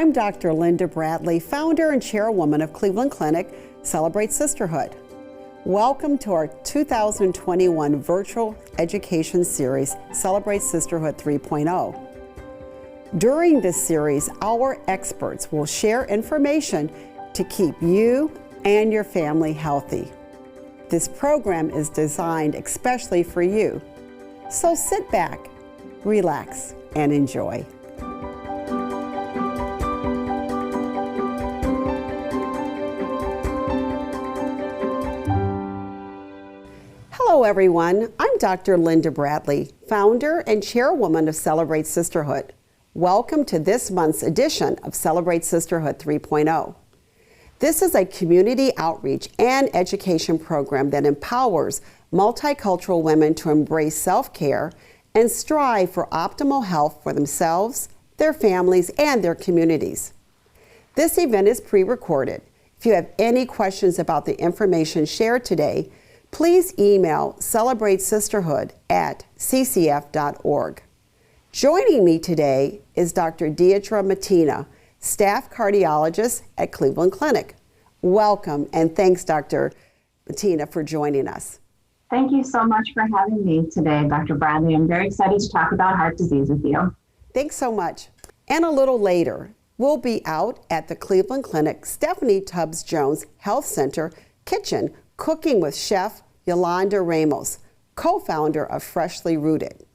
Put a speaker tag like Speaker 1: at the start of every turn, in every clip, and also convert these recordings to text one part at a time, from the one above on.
Speaker 1: I'm Dr. Linda Bradley, founder and chairwoman of Cleveland Clinic Celebrate Sisterhood. Welcome to our 2021 virtual education series, Celebrate Sisterhood 3.0. During this series, our experts will share information to keep you and your family healthy. This program is designed especially for you. So sit back, relax, and enjoy. Hello everyone, I'm Dr. Linda Bradley, founder and chairwoman of Celebrate Sisterhood. Welcome to this month's edition of Celebrate Sisterhood 3.0. This is a community outreach and education program that empowers multicultural women to embrace self-care and strive for optimal health for themselves, their families, and their communities. This event is pre-recorded. If you have any questions about the information shared today, please email celebratesisterhood@ccf.org. Joining me today is Dr. Deirdre Mattina, staff cardiologist at Cleveland Clinic. Welcome, and thanks, Dr. Mattina, for joining us.
Speaker 2: Thank you so much for having me today, Dr. Bradley. I'm very excited to talk about heart disease with you.
Speaker 1: Thanks so much. And a little later, we'll be out at the Cleveland Clinic Stephanie Tubbs Jones Health Center kitchen cooking with Chef Yolanda Ramos, co-founder of Freshly Rooted.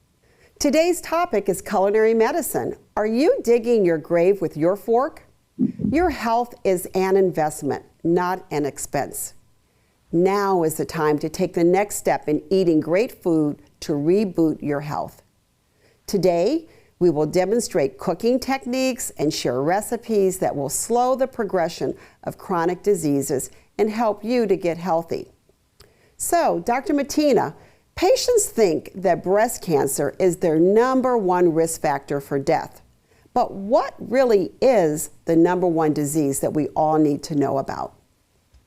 Speaker 1: Today's topic is culinary medicine. Are you digging your grave with your fork? Your health is an investment, not an expense. Now is the time to take the next step in eating great food to reboot your health. Today, we will demonstrate cooking techniques and share recipes that will slow the progression of chronic diseases and help you to get healthy. So, Dr. Mattina, patients think that breast cancer is their #1 risk factor for death. But what really is the #1 disease that we all need to know about?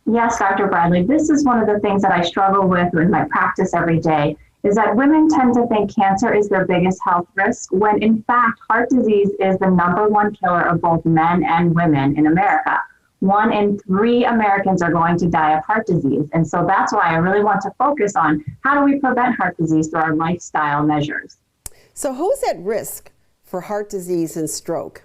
Speaker 2: Yes, Dr. Bradley, this is one of the things that I struggle with in my practice every day, is that women tend to think cancer is their biggest health risk, when in fact, heart disease is the #1 killer of both men and women in America. 1 in 3 Americans are going to die of heart disease. And so that's why I really want to focus on how do we prevent heart disease through our lifestyle measures.
Speaker 1: So who's at risk for heart disease and stroke?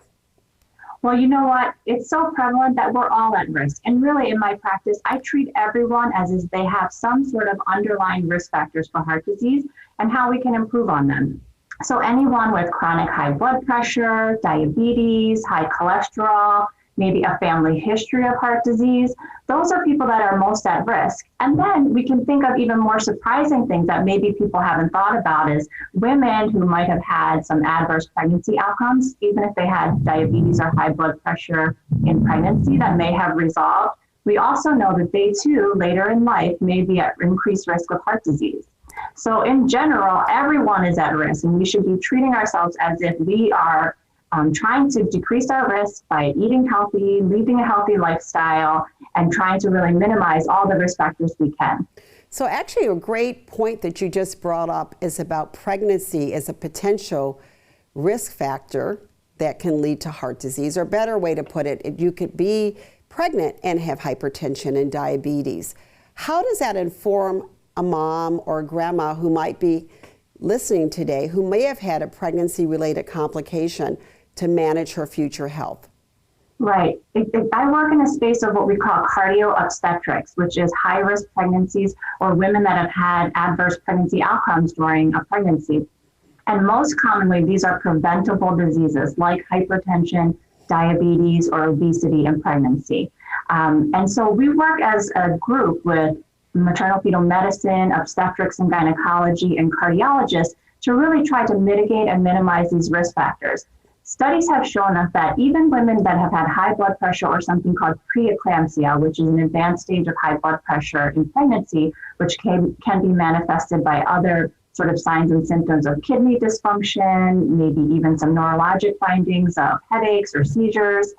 Speaker 2: Well, you know what? It's so prevalent that we're all at risk. And really in my practice, I treat everyone as if they have some sort of underlying risk factors for heart disease and how we can improve on them. So anyone with chronic high blood pressure, diabetes, high cholesterol, maybe a family history of heart disease, those are people that are most at risk. And then we can think of even more surprising things that maybe people haven't thought about is women who might have had some adverse pregnancy outcomes, even if they had diabetes or high blood pressure in pregnancy that may have resolved. We also know that they too, later in life, may be at increased risk of heart disease. So in general, everyone is at risk, and we should be treating ourselves as if we are trying to decrease our risk by eating healthy, leading a healthy lifestyle, and trying to really minimize all the risk factors we can.
Speaker 1: So actually a great point that you just brought up is about pregnancy as a potential risk factor that can lead to heart disease, or a better way to put it, you could be pregnant and have hypertension and diabetes. How does that inform a mom or a grandma who might be listening today who may have had a pregnancy-related complication to manage her future health?
Speaker 2: Right. I work in a space of what we call cardio-obstetrics, which is high-risk pregnancies or women that have had adverse pregnancy outcomes during a pregnancy. And most commonly, these are preventable diseases like hypertension, diabetes, or obesity in pregnancy. And so we work as a group with maternal fetal medicine, obstetrics and gynecology, and cardiologists to really try to mitigate and minimize these risk factors. Studies have shown us that even women that have had high blood pressure or something called preeclampsia, which is an advanced stage of high blood pressure in pregnancy, which can be manifested by other sort of signs and symptoms of kidney dysfunction, maybe even some neurologic findings of headaches or seizures.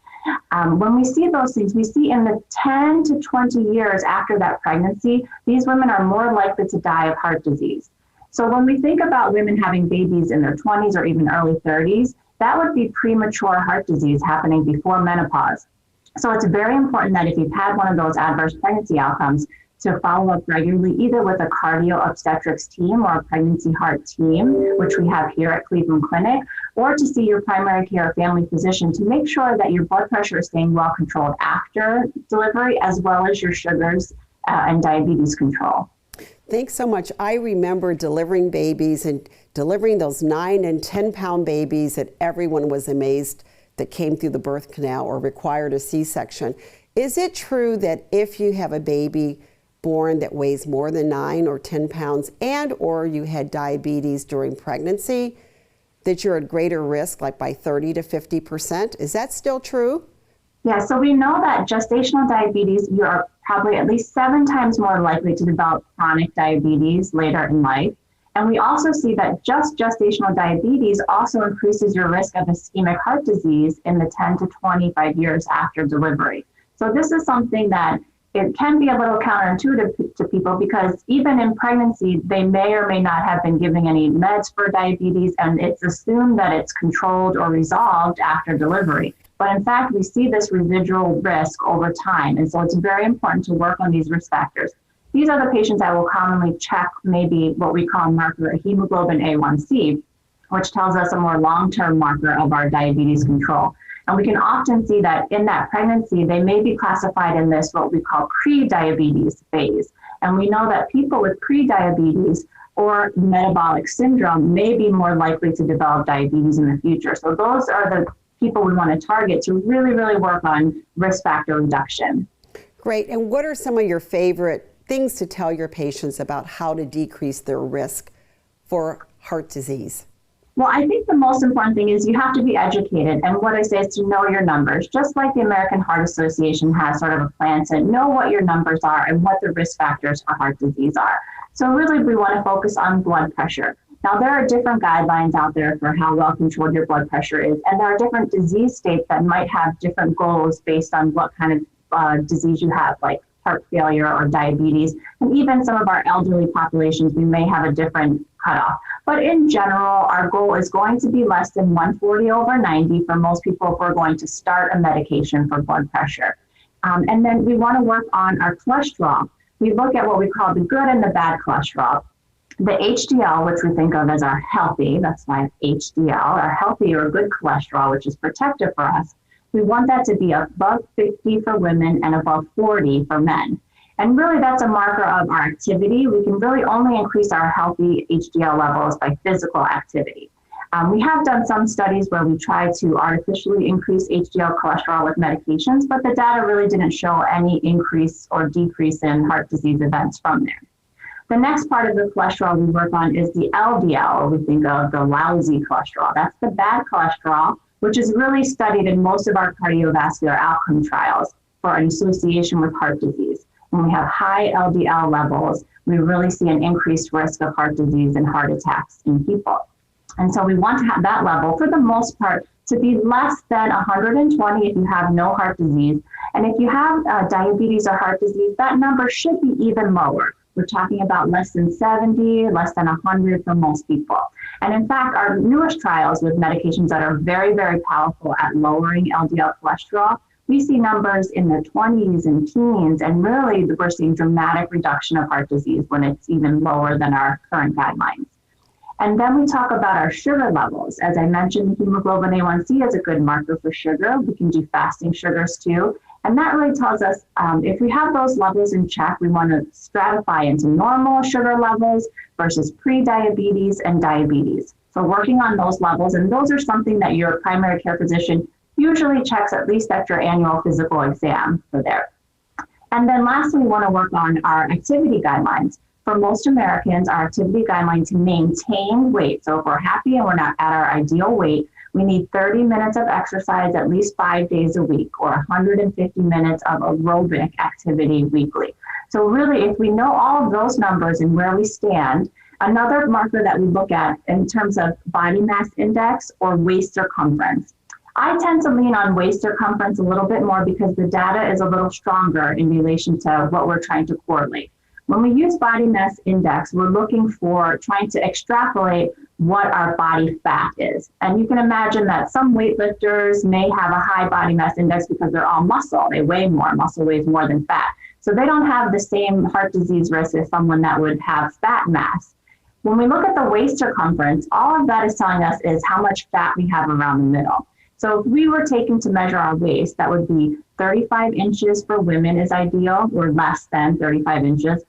Speaker 2: When we see those things, we see in the 10 to 20 years after that pregnancy, these women are more likely to die of heart disease. So when we think about women having babies in their 20s or even early 30s, that would be premature heart disease happening before menopause. So it's very important that if you've had one of those adverse pregnancy outcomes, to follow up regularly, either with a cardio obstetrics team or a pregnancy heart team, which we have here at Cleveland Clinic, or to see your primary care family physician to make sure that your blood pressure is staying well controlled after delivery, as well as your sugars and diabetes control.
Speaker 1: Thanks so much. I remember delivering babies and delivering those 9 and 10 pound babies that everyone was amazed that came through the birth canal or required a C-section. Is it true that if you have a baby born that weighs more than 9 or 10 pounds and or you had diabetes during pregnancy, that you're at greater risk, like by 30 to 50%? Is that still true?
Speaker 2: Yeah, so we know that gestational diabetes, you are probably at least 7 times more likely to develop chronic diabetes later in life. And we also see that just gestational diabetes also increases your risk of ischemic heart disease in the 10 to 25 years after delivery. So this is something that it can be a little counterintuitive to people, because even in pregnancy, they may or may not have been giving any meds for diabetes, and it's assumed that it's controlled or resolved after delivery. But in fact, we see this residual risk over time. And so it's very important to work on these risk factors. These are the patients that will commonly check maybe what we call a marker, a hemoglobin A1C, which tells us a more long-term marker of our diabetes control. And we can often see that in that pregnancy, they may be classified in this, what we call pre-diabetes phase. And we know that people with pre-diabetes or metabolic syndrome may be more likely to develop diabetes in the future. So those are the people we want to target to really, really work on risk factor reduction.
Speaker 1: Great. And what are some of your favorite things to tell your patients about how to decrease their risk for heart disease?
Speaker 2: Well, I think the most important thing is you have to be educated. And what I say is to know your numbers, just like the American Heart Association has sort of a plan to know what your numbers are and what the risk factors for heart disease are. So really, we want to focus on blood pressure. Now, there are different guidelines out there for how well controlled your blood pressure is. And there are different disease states that might have different goals based on what kind of disease you have, like heart failure or diabetes. And even some of our elderly populations, we may have a different cutoff. But in general, our goal is going to be less than 140/90 for most people if we're going to start a medication for blood pressure. And then we want to work on our cholesterol. We look at what we call the good and the bad cholesterol. The HDL, which we think of as our healthy, that's why HDL, our healthy or good cholesterol, which is protective for us. We want that to be above 50 for women and above 40 for men. And really, that's a marker of our activity. We can really only increase our healthy HDL levels by physical activity. We have done some studies where we try to artificially increase HDL cholesterol with medications, but the data really didn't show any increase or decrease in heart disease events from there. The next part of the cholesterol we work on is the LDL, or we think of the lousy cholesterol. That's the bad cholesterol, which is really studied in most of our cardiovascular outcome trials for an association with heart disease. When we have high LDL levels, we really see an increased risk of heart disease and heart attacks in people. And so we want to have that level, for the most part, to be less than 120 if you have no heart disease. And if you have diabetes or heart disease, that number should be even lower. We're talking about less than 70, less than 100 for most people. And in fact, our newest trials with medications that are very, very powerful at lowering LDL cholesterol, we see numbers in the 20s and teens, and really we're seeing dramatic reduction of heart disease when it's even lower than our current guidelines. And then we talk about our sugar levels. As I mentioned, hemoglobin A1C is a good marker for sugar. We can do fasting sugars too. And that really tells us if we have those levels in check, we want to stratify into normal sugar levels versus pre-diabetes and diabetes. So working on those levels, and those are something that your primary care physician usually checks at least at your annual physical exam for there. And then lastly, we want to work on our activity guidelines. For most Americans, our activity guideline to maintain weight. So if we're happy and we're not at our ideal weight, we need 30 minutes of exercise at least 5 days a week, or 150 minutes of aerobic activity weekly. So really, if we know all of those numbers and where we stand, another marker that we look at in terms of body mass index or waist circumference. I tend to lean on waist circumference a little bit more because the data is a little stronger in relation to what we're trying to correlate. When we use body mass index, we're looking for trying to extrapolate what our body fat is. And you can imagine that some weightlifters may have a high body mass index because they're all muscle. They weigh more. Muscle weighs more than fat. So they don't have the same heart disease risk as someone that would have fat mass. When we look at the waist circumference, all of that is telling us is how much fat we have around the middle. So if we were taking to measure our waist, that would be 35 inches for women is ideal, or less than 35 inches,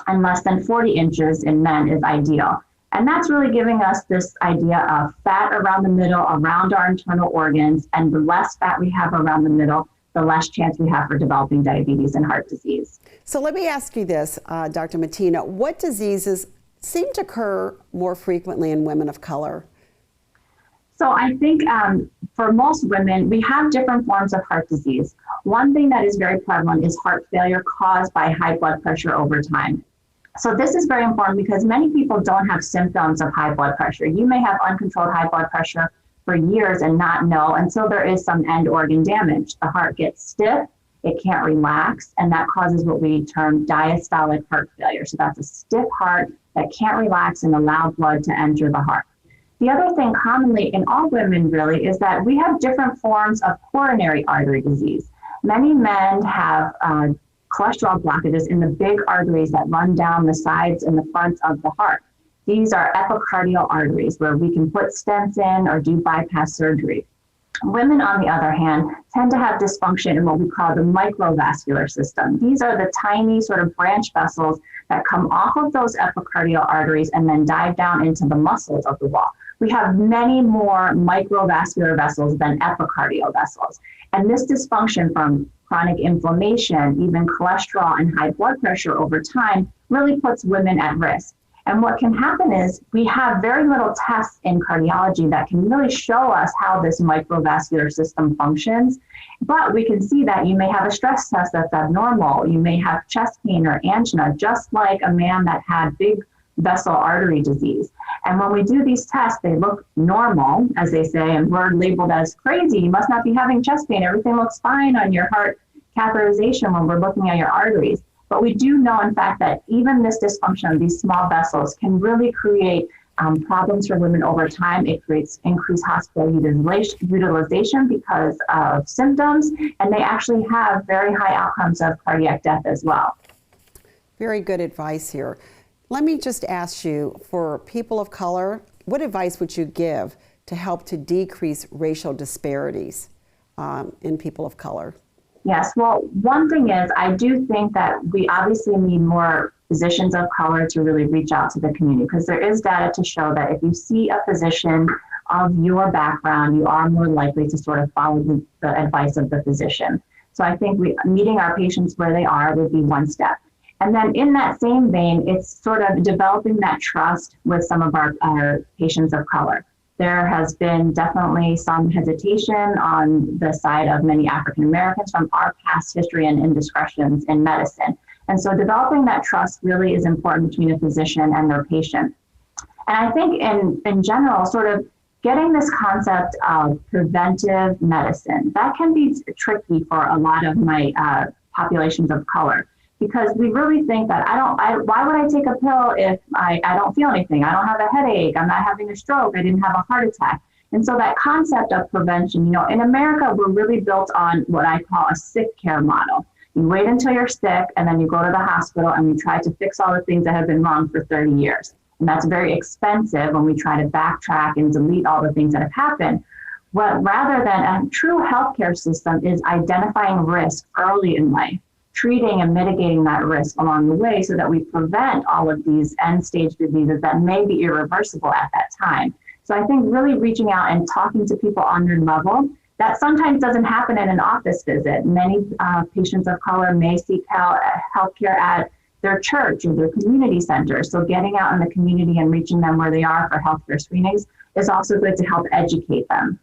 Speaker 2: and less than 40 inches in men is ideal. And that's really giving us this idea of fat around the middle, around our internal organs, and the less fat we have around the middle, the less chance we have for developing diabetes and heart disease.
Speaker 1: So let me ask you this, Dr. Mattina, what diseases seem to occur more frequently in women of color?
Speaker 2: So I think for most women, we have different forms of heart disease. One thing that is very prevalent is heart failure caused by high blood pressure over time. So this is very important because many people don't have symptoms of high blood pressure. You may have uncontrolled high blood pressure for years and not know until there is some end organ damage. The heart gets stiff, it can't relax, and that causes what we term diastolic heart failure. So that's a stiff heart that can't relax and allow blood to enter the heart. The other thing commonly in all women really is that we have different forms of coronary artery disease. Many men have cholesterol blockages in the big arteries that run down the sides and the front of the heart. These are epicardial arteries where we can put stents in or do bypass surgery. Women, on the other hand, tend to have dysfunction in what we call the microvascular system. These are the tiny sort of branch vessels that come off of those epicardial arteries and then dive down into the muscles of the wall. We have many more microvascular vessels than epicardial vessels. And this dysfunction from chronic inflammation, even cholesterol and high blood pressure over time really puts women at risk. And what can happen is we have very little tests in cardiology that can really show us how this microvascular system functions. But we can see that you may have a stress test that's abnormal. You may have chest pain or angina, just like a man that had big vessel artery disease. And when we do these tests, they look normal, as they say, and we're labeled as crazy. You must not be having chest pain. Everything looks fine on your heart catheterization when we're looking at your arteries. But we do know, in fact, that even this dysfunction of these small vessels can really create problems for women over time. It creates increased hospital utilization because of symptoms, and they actually have very high outcomes of cardiac death as well.
Speaker 1: Very good advice here. Let me just ask you, for people of color, what advice would you give to help to decrease racial disparities in people of color?
Speaker 2: Yes, well, one thing is I do think that we obviously need more physicians of color to really reach out to the community, because there is data to show that if you see a physician of your background, you are more likely to sort of follow the advice of the physician. So I think meeting our patients where they are would be one step. And then in that same vein, it's sort of developing that trust with some of our patients of color. There has been definitely some hesitation on the side of many African Americans from our past history and indiscretions in medicine. And so developing that trust really is important between a physician and their patient. And I think in general, sort of getting this concept of preventive medicine, that can be tricky for a lot of my populations of color. Because we really think that why would I take a pill if I don't feel anything? I don't have a headache. I'm not having a stroke. I didn't have a heart attack. And so that concept of prevention, in America, we're really built on what I call a sick care model. You wait until you're sick, and then you go to the hospital and you try to fix all the things that have been wrong for 30 years. And that's very expensive when we try to backtrack and delete all the things that have happened. Well, rather than a true healthcare system is identifying risk early in life, treating and mitigating that risk along the way so that we prevent all of these end-stage diseases that may be irreversible at that time. So I think really reaching out and talking to people on their level, that sometimes doesn't happen in an office visit. Many patients of color may seek healthcare at their church or their community center. So getting out in the community and reaching them where they are for healthcare screenings is also good to help educate them.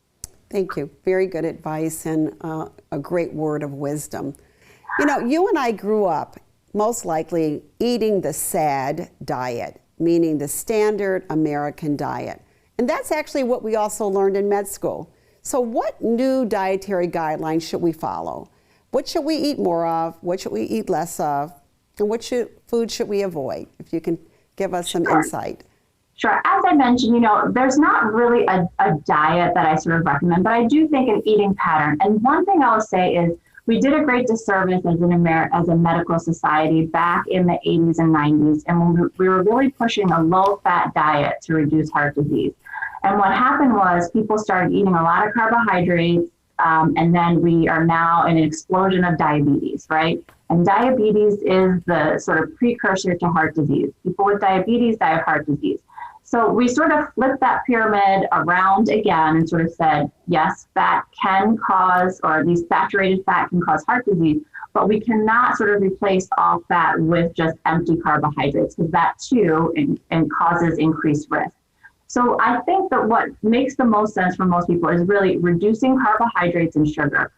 Speaker 1: Thank you. Very good advice and a great word of wisdom. You and I grew up most likely eating the SAD diet, meaning the standard American diet. And that's actually what we also learned in med school. So what new dietary guidelines should we follow? What should we eat more of? What should we eat less of? And what food should we avoid? If you can give us some insight.
Speaker 2: Sure. As I mentioned, there's not really a diet that I sort of recommend, but I do think an eating pattern. And one thing I'll say is we did a great disservice as a medical society back in the 80s and 90s. And we were really pushing a low-fat diet to reduce heart disease. And what happened was people started eating a lot of carbohydrates, and then we are now in an explosion of diabetes, right? And diabetes is the sort of precursor to heart disease. People with diabetes die of heart disease. So we sort of flipped that pyramid around again and sort of said, yes, fat can cause, or at least saturated fat can cause heart disease, but we cannot sort of replace all fat with just empty carbohydrates, because that too and causes increased risk. So I think that what makes the most sense for most people is really reducing carbohydrates and sugar.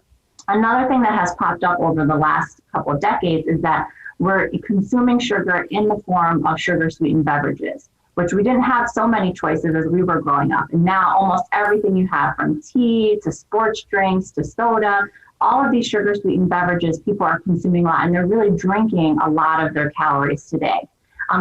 Speaker 2: Another thing that has popped up over the last couple of decades is that we're consuming sugar in the form of sugar-sweetened beverages, which we didn't have so many choices as we were growing up. And now almost everything you have, from tea to sports drinks to soda, all of these sugar-sweetened beverages, people are consuming a lot, and they're really drinking a lot of their calories today.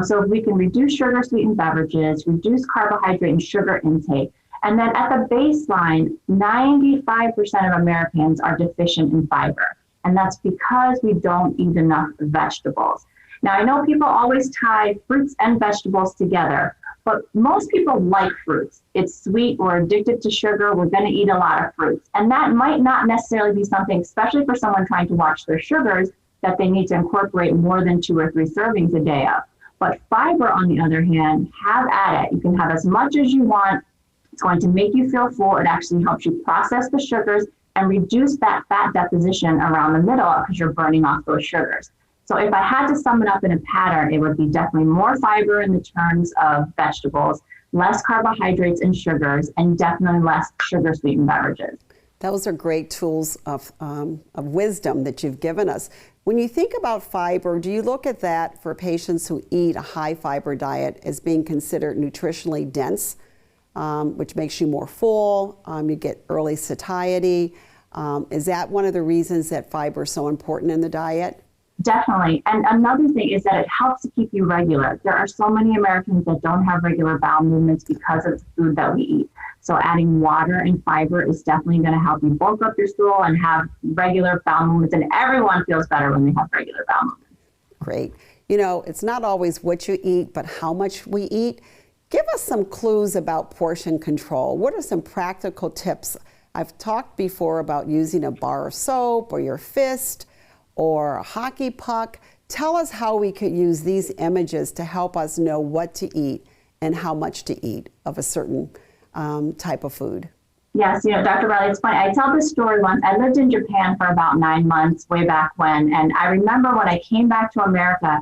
Speaker 2: So if we can reduce sugar-sweetened beverages, reduce carbohydrate and sugar intake, and then at the baseline, 95% of Americans are deficient in fiber. And that's because we don't eat enough vegetables. Now, I know people always tie fruits and vegetables together, but most people like fruits. It's sweet, we're addicted to sugar, we're going to eat a lot of fruits. And that might not necessarily be something, especially for someone trying to watch their sugars, that they need to incorporate more than 2 or 3 servings a day of. But fiber, on the other hand, have at it. You can have as much as you want. It's going to make you feel full. It actually helps you process the sugars and reduce that fat deposition around the middle because you're burning off those sugars. So if I had to sum it up in a pattern, it would be definitely more fiber in the terms of vegetables, less carbohydrates and sugars, and definitely less sugar-sweetened beverages.
Speaker 1: Those are great tools of wisdom that you've given us. When you think about fiber, do you look at that for patients who eat a high fiber diet as being considered nutritionally dense, which makes you more full, you get early satiety? Is that one of the reasons that fiber is so important in the diet?
Speaker 2: Definitely. And another thing is that it helps to keep you regular. There are so many Americans that don't have regular bowel movements because of the food that we eat. So adding water and fiber is definitely going to help you bulk up your stool and have regular bowel movements. And everyone feels better when they have regular bowel movements.
Speaker 1: Great. It's not always what you eat, but how much we eat. Give us some clues about portion control. What are some practical tips? I've talked before about using a bar of soap or your fist or a hockey puck. Tell us how we could use these images to help us know what to eat and how much to eat of a certain type of food.
Speaker 2: Yes, Dr. Riley, it's funny. I tell this story once. I lived in Japan for about 9 months way back when, and I remember when I came back to America,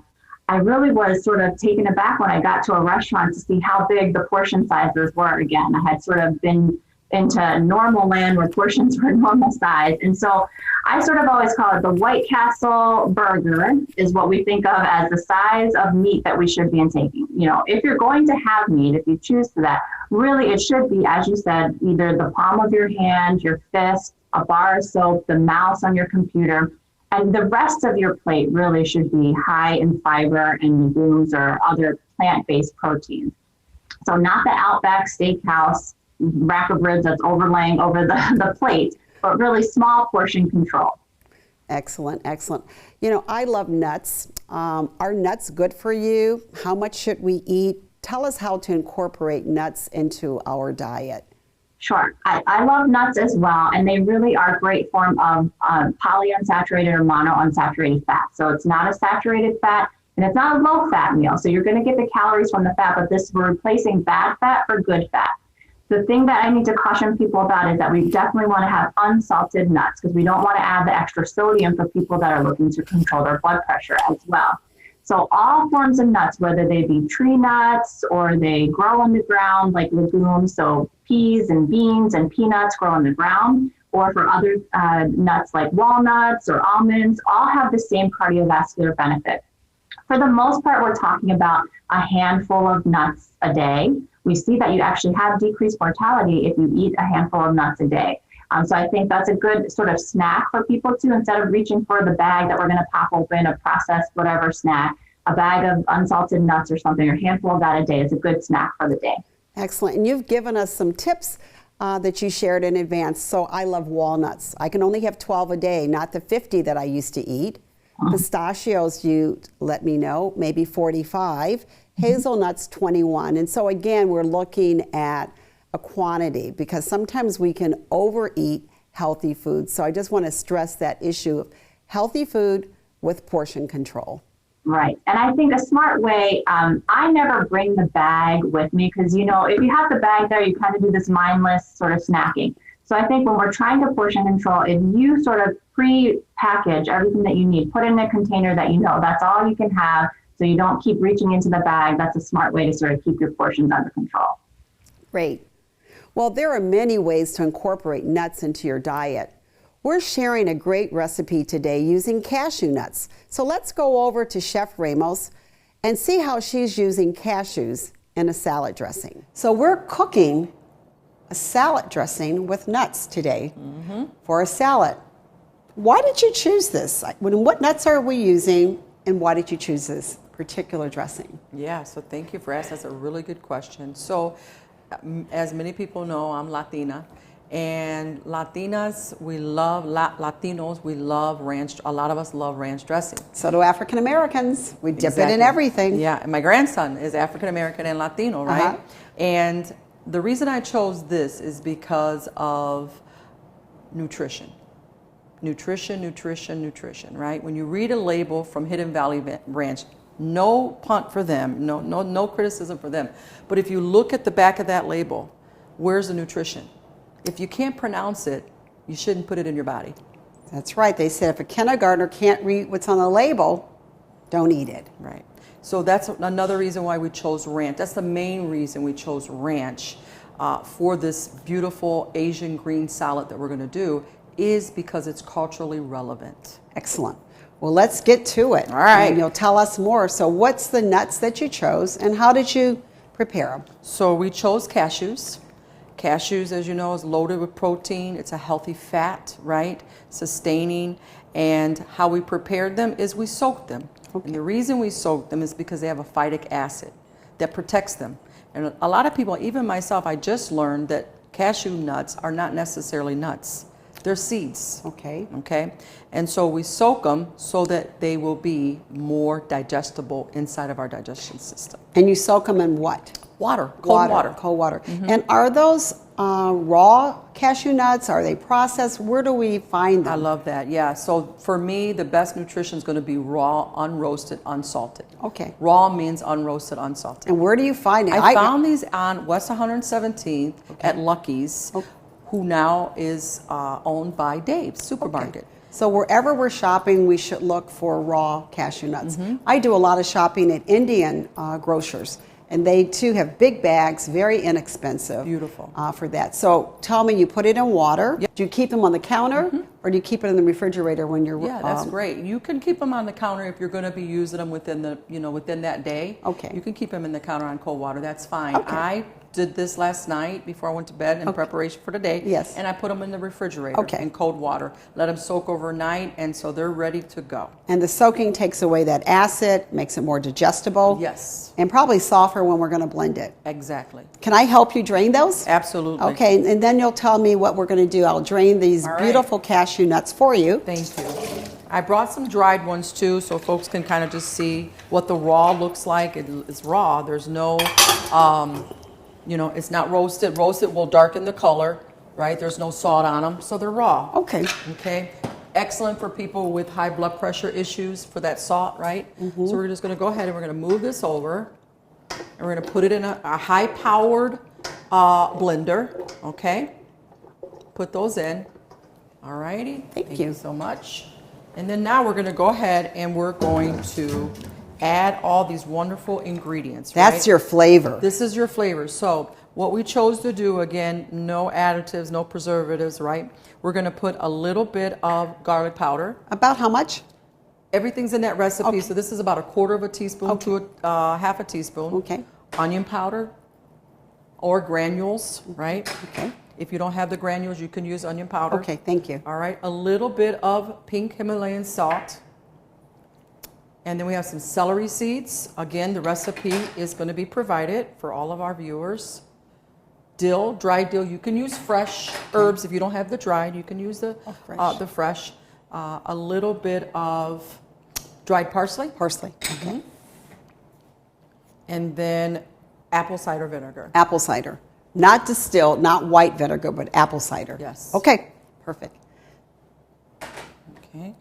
Speaker 2: I really was sort of taken aback when I got to a restaurant to see how big the portion sizes were again. I had sort of been into normal land where portions were normal size. And so I sort of always call it the White Castle burger is what we think of as the size of meat that we should be intaking. If you're going to have meat, if you choose to that, really it should be, as you said, either the palm of your hand, your fist, a bar of soap, the mouse on your computer, and the rest of your plate really should be high in fiber and legumes or other plant-based proteins. So not the Outback Steakhouse rack of ribs that's overlaying over the plate, but really small portion control.
Speaker 1: Excellent, excellent. I love nuts. Are nuts good for you? How much should we eat? Tell us how to incorporate nuts into our diet.
Speaker 2: Sure. I love nuts as well, and they really are a great form of polyunsaturated or monounsaturated fat. So it's not a saturated fat, and it's not a low-fat meal. So you're going to get the calories from the fat, but we're replacing bad fat for good fat. The thing that I need to caution people about is that we definitely want to have unsalted nuts because we don't want to add the extra sodium for people that are looking to control their blood pressure as well. So all forms of nuts, whether they be tree nuts or they grow on the ground like legumes, so peas and beans and peanuts grow on the ground, or for other nuts like walnuts or almonds, all have the same cardiovascular benefit. For the most part, we're talking about a handful of nuts a day. We see that you actually have decreased mortality if you eat a handful of nuts a day. So I think that's a good sort of snack for people too, instead of reaching for the bag that we're going to pop open, a processed whatever snack. a bag of unsalted nuts or something, or a handful of that a day is a good snack for the day.
Speaker 1: Excellent. And you've given us some tips that you shared in advance. So I love walnuts. I can only have 12 a day, not the 50 that I used to eat. Pistachios, you let me know, maybe 45. Hazelnuts, 21. And so again, we're looking at a quantity because sometimes we can overeat healthy food. So I just want to stress that issue of healthy food with portion control.
Speaker 2: Right. And I think a smart way, I never bring the bag with me because, you know, if you have the bag there, you kind of do this mindless sort of snacking. So I think when we're trying to portion control, if you sort of pre-package everything that you need, put in a container that you know that's all you can have so you don't keep reaching into the bag, that's a smart way to sort of keep your portions under control.
Speaker 1: Great. Well, there are many ways to incorporate nuts into your diet. We're sharing a great recipe today using cashew nuts. So let's go over to Chef Ramos and see how she's using cashews in a salad dressing. So we're cooking a salad dressing with nuts today for a salad. Why did you choose this? What nuts are we using and why did you choose this particular dressing?
Speaker 3: Yeah, so thank you for asking. That's a really good question. So as many people know, I'm Latina. And Latinas, we love, Latinos, we love ranch. A lot of us love ranch dressing.
Speaker 1: So do African Americans. We dip it in everything.
Speaker 3: Yeah, and my grandson is African American and Latino, right? And the reason I chose this is because of nutrition. Nutrition, right? When you read a label from Hidden Valley Ranch, no punt for them, no criticism for them. But if you look at the back of that label, where's the nutrition? If you can't pronounce it, you shouldn't put it in your body.
Speaker 1: That's right. They said if a kindergartner can't read what's on the label, don't eat it.
Speaker 3: Right. So that's another reason why we chose ranch. That's the main reason we chose ranch for this beautiful Asian green salad that we're going to do, is because it's culturally relevant.
Speaker 1: Excellent. Well, let's get to it.
Speaker 3: All right.
Speaker 1: And you'll tell us more. So what's the nuts that you chose and how did you prepare them?
Speaker 3: So we chose cashews. Cashews, as you know, is loaded with protein. It's a healthy fat, right? Sustaining. And how we prepared them is we soaked them. Okay. And the reason we soaked them is because they have a phytic acid that protects them. And a lot of people, even myself, I just learned that cashew nuts are not necessarily nuts. They're seeds.
Speaker 1: Okay.
Speaker 3: Okay. And so we soak them so that they will be more digestible inside of our digestion system.
Speaker 1: And you soak them in what?
Speaker 3: Water. Cold water.
Speaker 1: Cold water. And are those raw cashew nuts? Are they processed? Where do we find them?
Speaker 3: I love that. Yeah. So for me, the best nutrition is going to be raw, unroasted, unsalted.
Speaker 1: Okay.
Speaker 3: Raw means unroasted, unsalted.
Speaker 1: And where do you find it?
Speaker 3: I found these on West 117th at Lucky's, who now is owned by Dave's Supermarket.
Speaker 1: Okay. So wherever we're shopping, we should look for raw cashew nuts. I do a lot of shopping at Indian grocers. And they too have big bags, very inexpensive.
Speaker 3: Beautiful.
Speaker 1: For that. So tell me, you put it in water. Yep. Do you keep them on the counter or do you keep it in the refrigerator when you're?
Speaker 3: Yeah, that's great. You can keep them on the counter if you're going to be using them within the, within that day.
Speaker 1: Okay.
Speaker 3: You can keep them in the counter on cold water. That's fine.
Speaker 1: Okay.
Speaker 3: I did this last night before I went to bed in preparation for today.
Speaker 1: Yes.
Speaker 3: And I put them in the refrigerator in cold water. Let them soak overnight, and so they're ready to go.
Speaker 1: And the soaking takes away that acid, makes it more digestible.
Speaker 3: Yes.
Speaker 1: And probably softer when we're going to blend it.
Speaker 3: Exactly.
Speaker 1: Can I help you drain those?
Speaker 3: Absolutely.
Speaker 1: Okay, and then you'll tell me what we're going to do. I'll drain these beautiful cashew nuts for you.
Speaker 3: Thank you. I brought some dried ones too, so folks can kind of just see what the raw looks like. It's raw. There's no, it's not roasted. Roasted will darken the color, right? There's no salt on them, so they're raw.
Speaker 1: Okay.
Speaker 3: Okay. Excellent for people with high blood pressure issues for that salt, right? So we're just going to go ahead and we're going to move this over, and we're going to put it in a high-powered blender. Okay. Put those in. All righty. Thank you so much. And then now we're going to go ahead and we're going to add all these wonderful ingredients.
Speaker 1: That's your flavor.
Speaker 3: This is your flavor. So what we chose to do, again, no additives, no preservatives, right? We're going to put a little bit of garlic powder.
Speaker 1: About how much?
Speaker 3: Everything's in that recipe. Okay. So this is about 1/4 teaspoon to half a teaspoon.
Speaker 1: Okay.
Speaker 3: Onion powder or granules, right?
Speaker 1: Okay.
Speaker 3: If you don't have the granules, you can use onion powder.
Speaker 1: Okay, thank you.
Speaker 3: All right, a little bit of pink Himalayan salt. And then we have some celery seeds. Again, the recipe is going to be provided for all of our viewers. Dill, dried dill. You can use fresh herbs if you don't have the dried. You can use the fresh. A little bit of dried parsley.
Speaker 1: Parsley. Okay.
Speaker 3: And then apple cider vinegar.
Speaker 1: Apple cider. Not distilled, not white vinegar, but apple cider.
Speaker 3: Yes.
Speaker 1: Okay, perfect.
Speaker 3: Okay.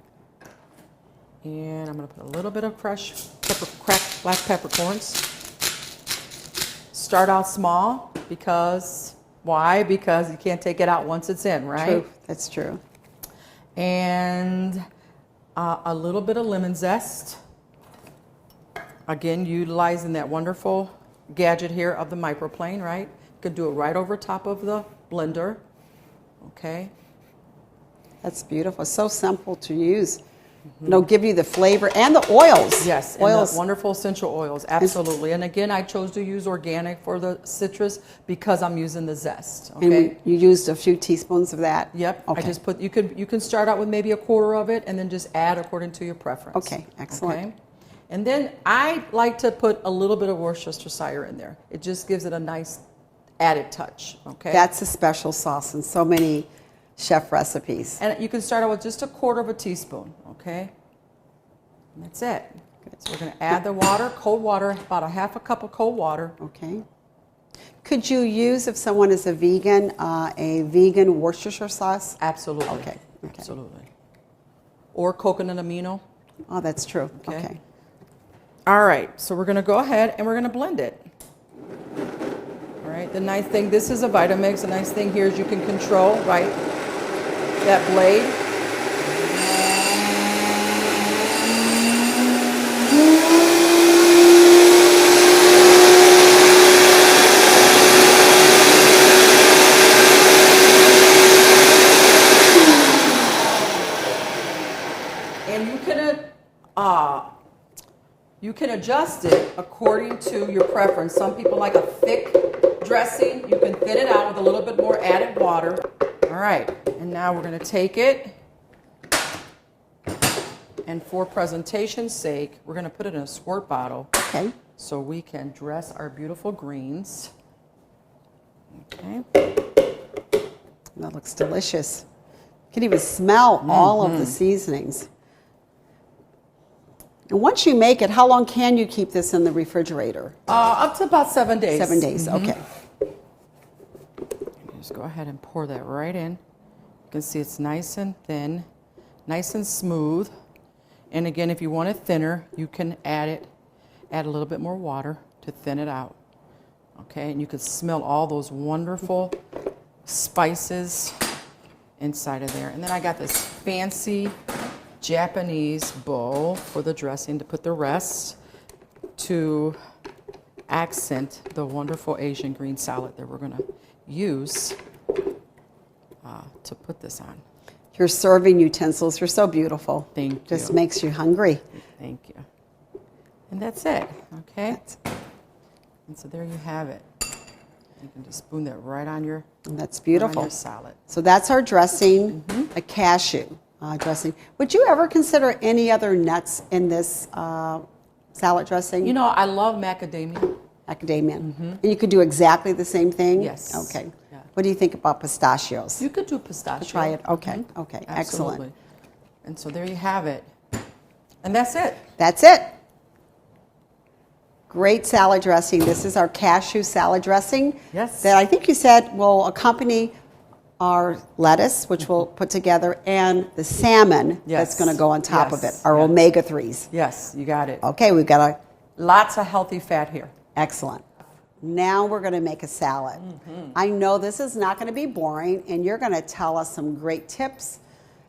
Speaker 3: And I'm going to put a little bit of fresh cracked black peppercorns. Start out small because, why? Because you can't take it out once it's in, right?
Speaker 1: True, that's true.
Speaker 3: And a little bit of lemon zest. Again, utilizing that wonderful gadget here of the microplane, right? You could do it right over top of the blender. Okay.
Speaker 1: That's beautiful. So simple to use. It'll give you the flavor and the oils.
Speaker 3: Yes,
Speaker 1: oils.
Speaker 3: And the wonderful essential oils, absolutely. And again, I chose to use organic for the citrus because I'm using the zest. Okay.
Speaker 1: And you used a few teaspoons of that.
Speaker 3: Yep.
Speaker 1: Okay.
Speaker 3: I just put. You can start out with maybe a quarter of it, and then just add according to your preference.
Speaker 1: Okay. Excellent.
Speaker 3: Okay. And then I like to put a little bit of Worcestershire in there. It just gives it a nice added touch. Okay.
Speaker 1: That's a special sauce in so many chef recipes.
Speaker 3: And you can start out with just a quarter of a teaspoon. Okay. And that's it. So we're going to add the water, cold water, about a half a cup of cold water.
Speaker 1: Okay. Could you use, if someone is a vegan Worcestershire sauce?
Speaker 3: Absolutely.
Speaker 1: Okay.
Speaker 3: Absolutely. Or coconut amino.
Speaker 1: Oh, that's true. Okay.
Speaker 3: All right. So we're going to go ahead and we're going to blend it. All right. The nice thing, this is a Vitamix. The nice thing here is you can control, right, that blade. You can adjust it according to your preference. Some people like a thick dressing. You can thin it out with a little bit more added water. All right, and now we're going to take it, and for presentation's sake, we're going to put it in a squirt bottle.
Speaker 1: Okay.
Speaker 3: So we can dress our beautiful greens. Okay.
Speaker 1: That looks delicious. You can even smell all of the seasonings. And once you make it, how long can you keep this in the refrigerator?
Speaker 3: Up to about 7 days.
Speaker 1: 7 days, okay.
Speaker 3: Just go ahead and pour that right in. You can see it's nice and thin, nice and smooth. And again, if you want it thinner, you can add a little bit more water to thin it out. Okay, and you can smell all those wonderful spices inside of there. And then I got this fancy Japanese bowl for the dressing to put the rest to accent the wonderful Asian green salad that we're going to use to put this on.
Speaker 1: Your serving utensils are so beautiful.
Speaker 3: Thank you.
Speaker 1: Just makes you hungry.
Speaker 3: Thank you. And that's it, okay? And so there you have it. You can just spoon that right on your,
Speaker 1: that's beautiful.
Speaker 3: on your salad.
Speaker 1: So that's our dressing, a cashew dressing. Would you ever consider any other nuts in this salad dressing?
Speaker 3: You know, I love macadamia.
Speaker 1: Macadamia. And you could do exactly the same thing?
Speaker 3: Yes.
Speaker 1: Okay.
Speaker 3: Yeah.
Speaker 1: What do you think about pistachios?
Speaker 3: You could do pistachio.
Speaker 1: Try it. Okay. Okay.
Speaker 3: Absolutely.
Speaker 1: Excellent.
Speaker 3: And so there you have it. And that's it.
Speaker 1: That's it. Great salad dressing. This is our cashew salad dressing.
Speaker 3: Yes.
Speaker 1: That I think you said will accompany our lettuce, which we'll put together, and the salmon that's going to go on top of it, our omega-3s.
Speaker 3: Yes, you got it.
Speaker 1: Okay, we've got
Speaker 3: lots of healthy fat here.
Speaker 1: Excellent. Now we're going to make a salad. I know this is not going to be boring, and you're going to tell us some great tips,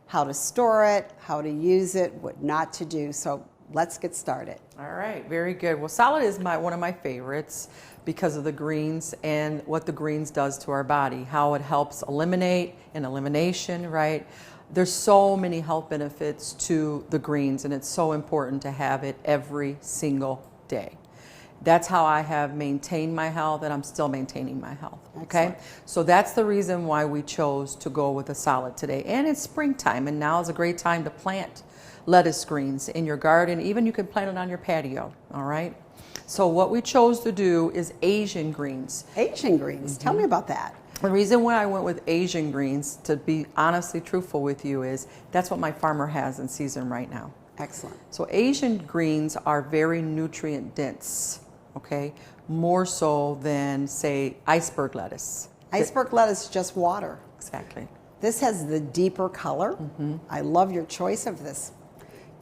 Speaker 1: how to store it, how to use it, what not to do. So let's get started.
Speaker 3: All right, very good. Well, salad is one of my favorites because of the greens and what the greens does to our body, how it helps eliminate and elimination, right? There's so many health benefits to the greens, and it's so important to have it every single day. That's how I have maintained my health, and I'm still maintaining my health. Okay,
Speaker 1: Excellent.
Speaker 3: so that's the reason why we chose to go with a salad today. And it's springtime, and now is a great time to plant lettuce greens in your garden. Even you can plant it on your patio, all right? So what we chose to do is Asian greens.
Speaker 1: Asian greens. Tell me about that.
Speaker 3: The reason why I went with Asian greens, to be honestly truthful with you, is that's what my farmer has in season right now.
Speaker 1: Excellent.
Speaker 3: So Asian greens are very nutrient dense, okay? More so than, say, iceberg lettuce.
Speaker 1: Iceberg lettuce is just water.
Speaker 3: Exactly.
Speaker 1: This has the deeper color. I love your choice of this.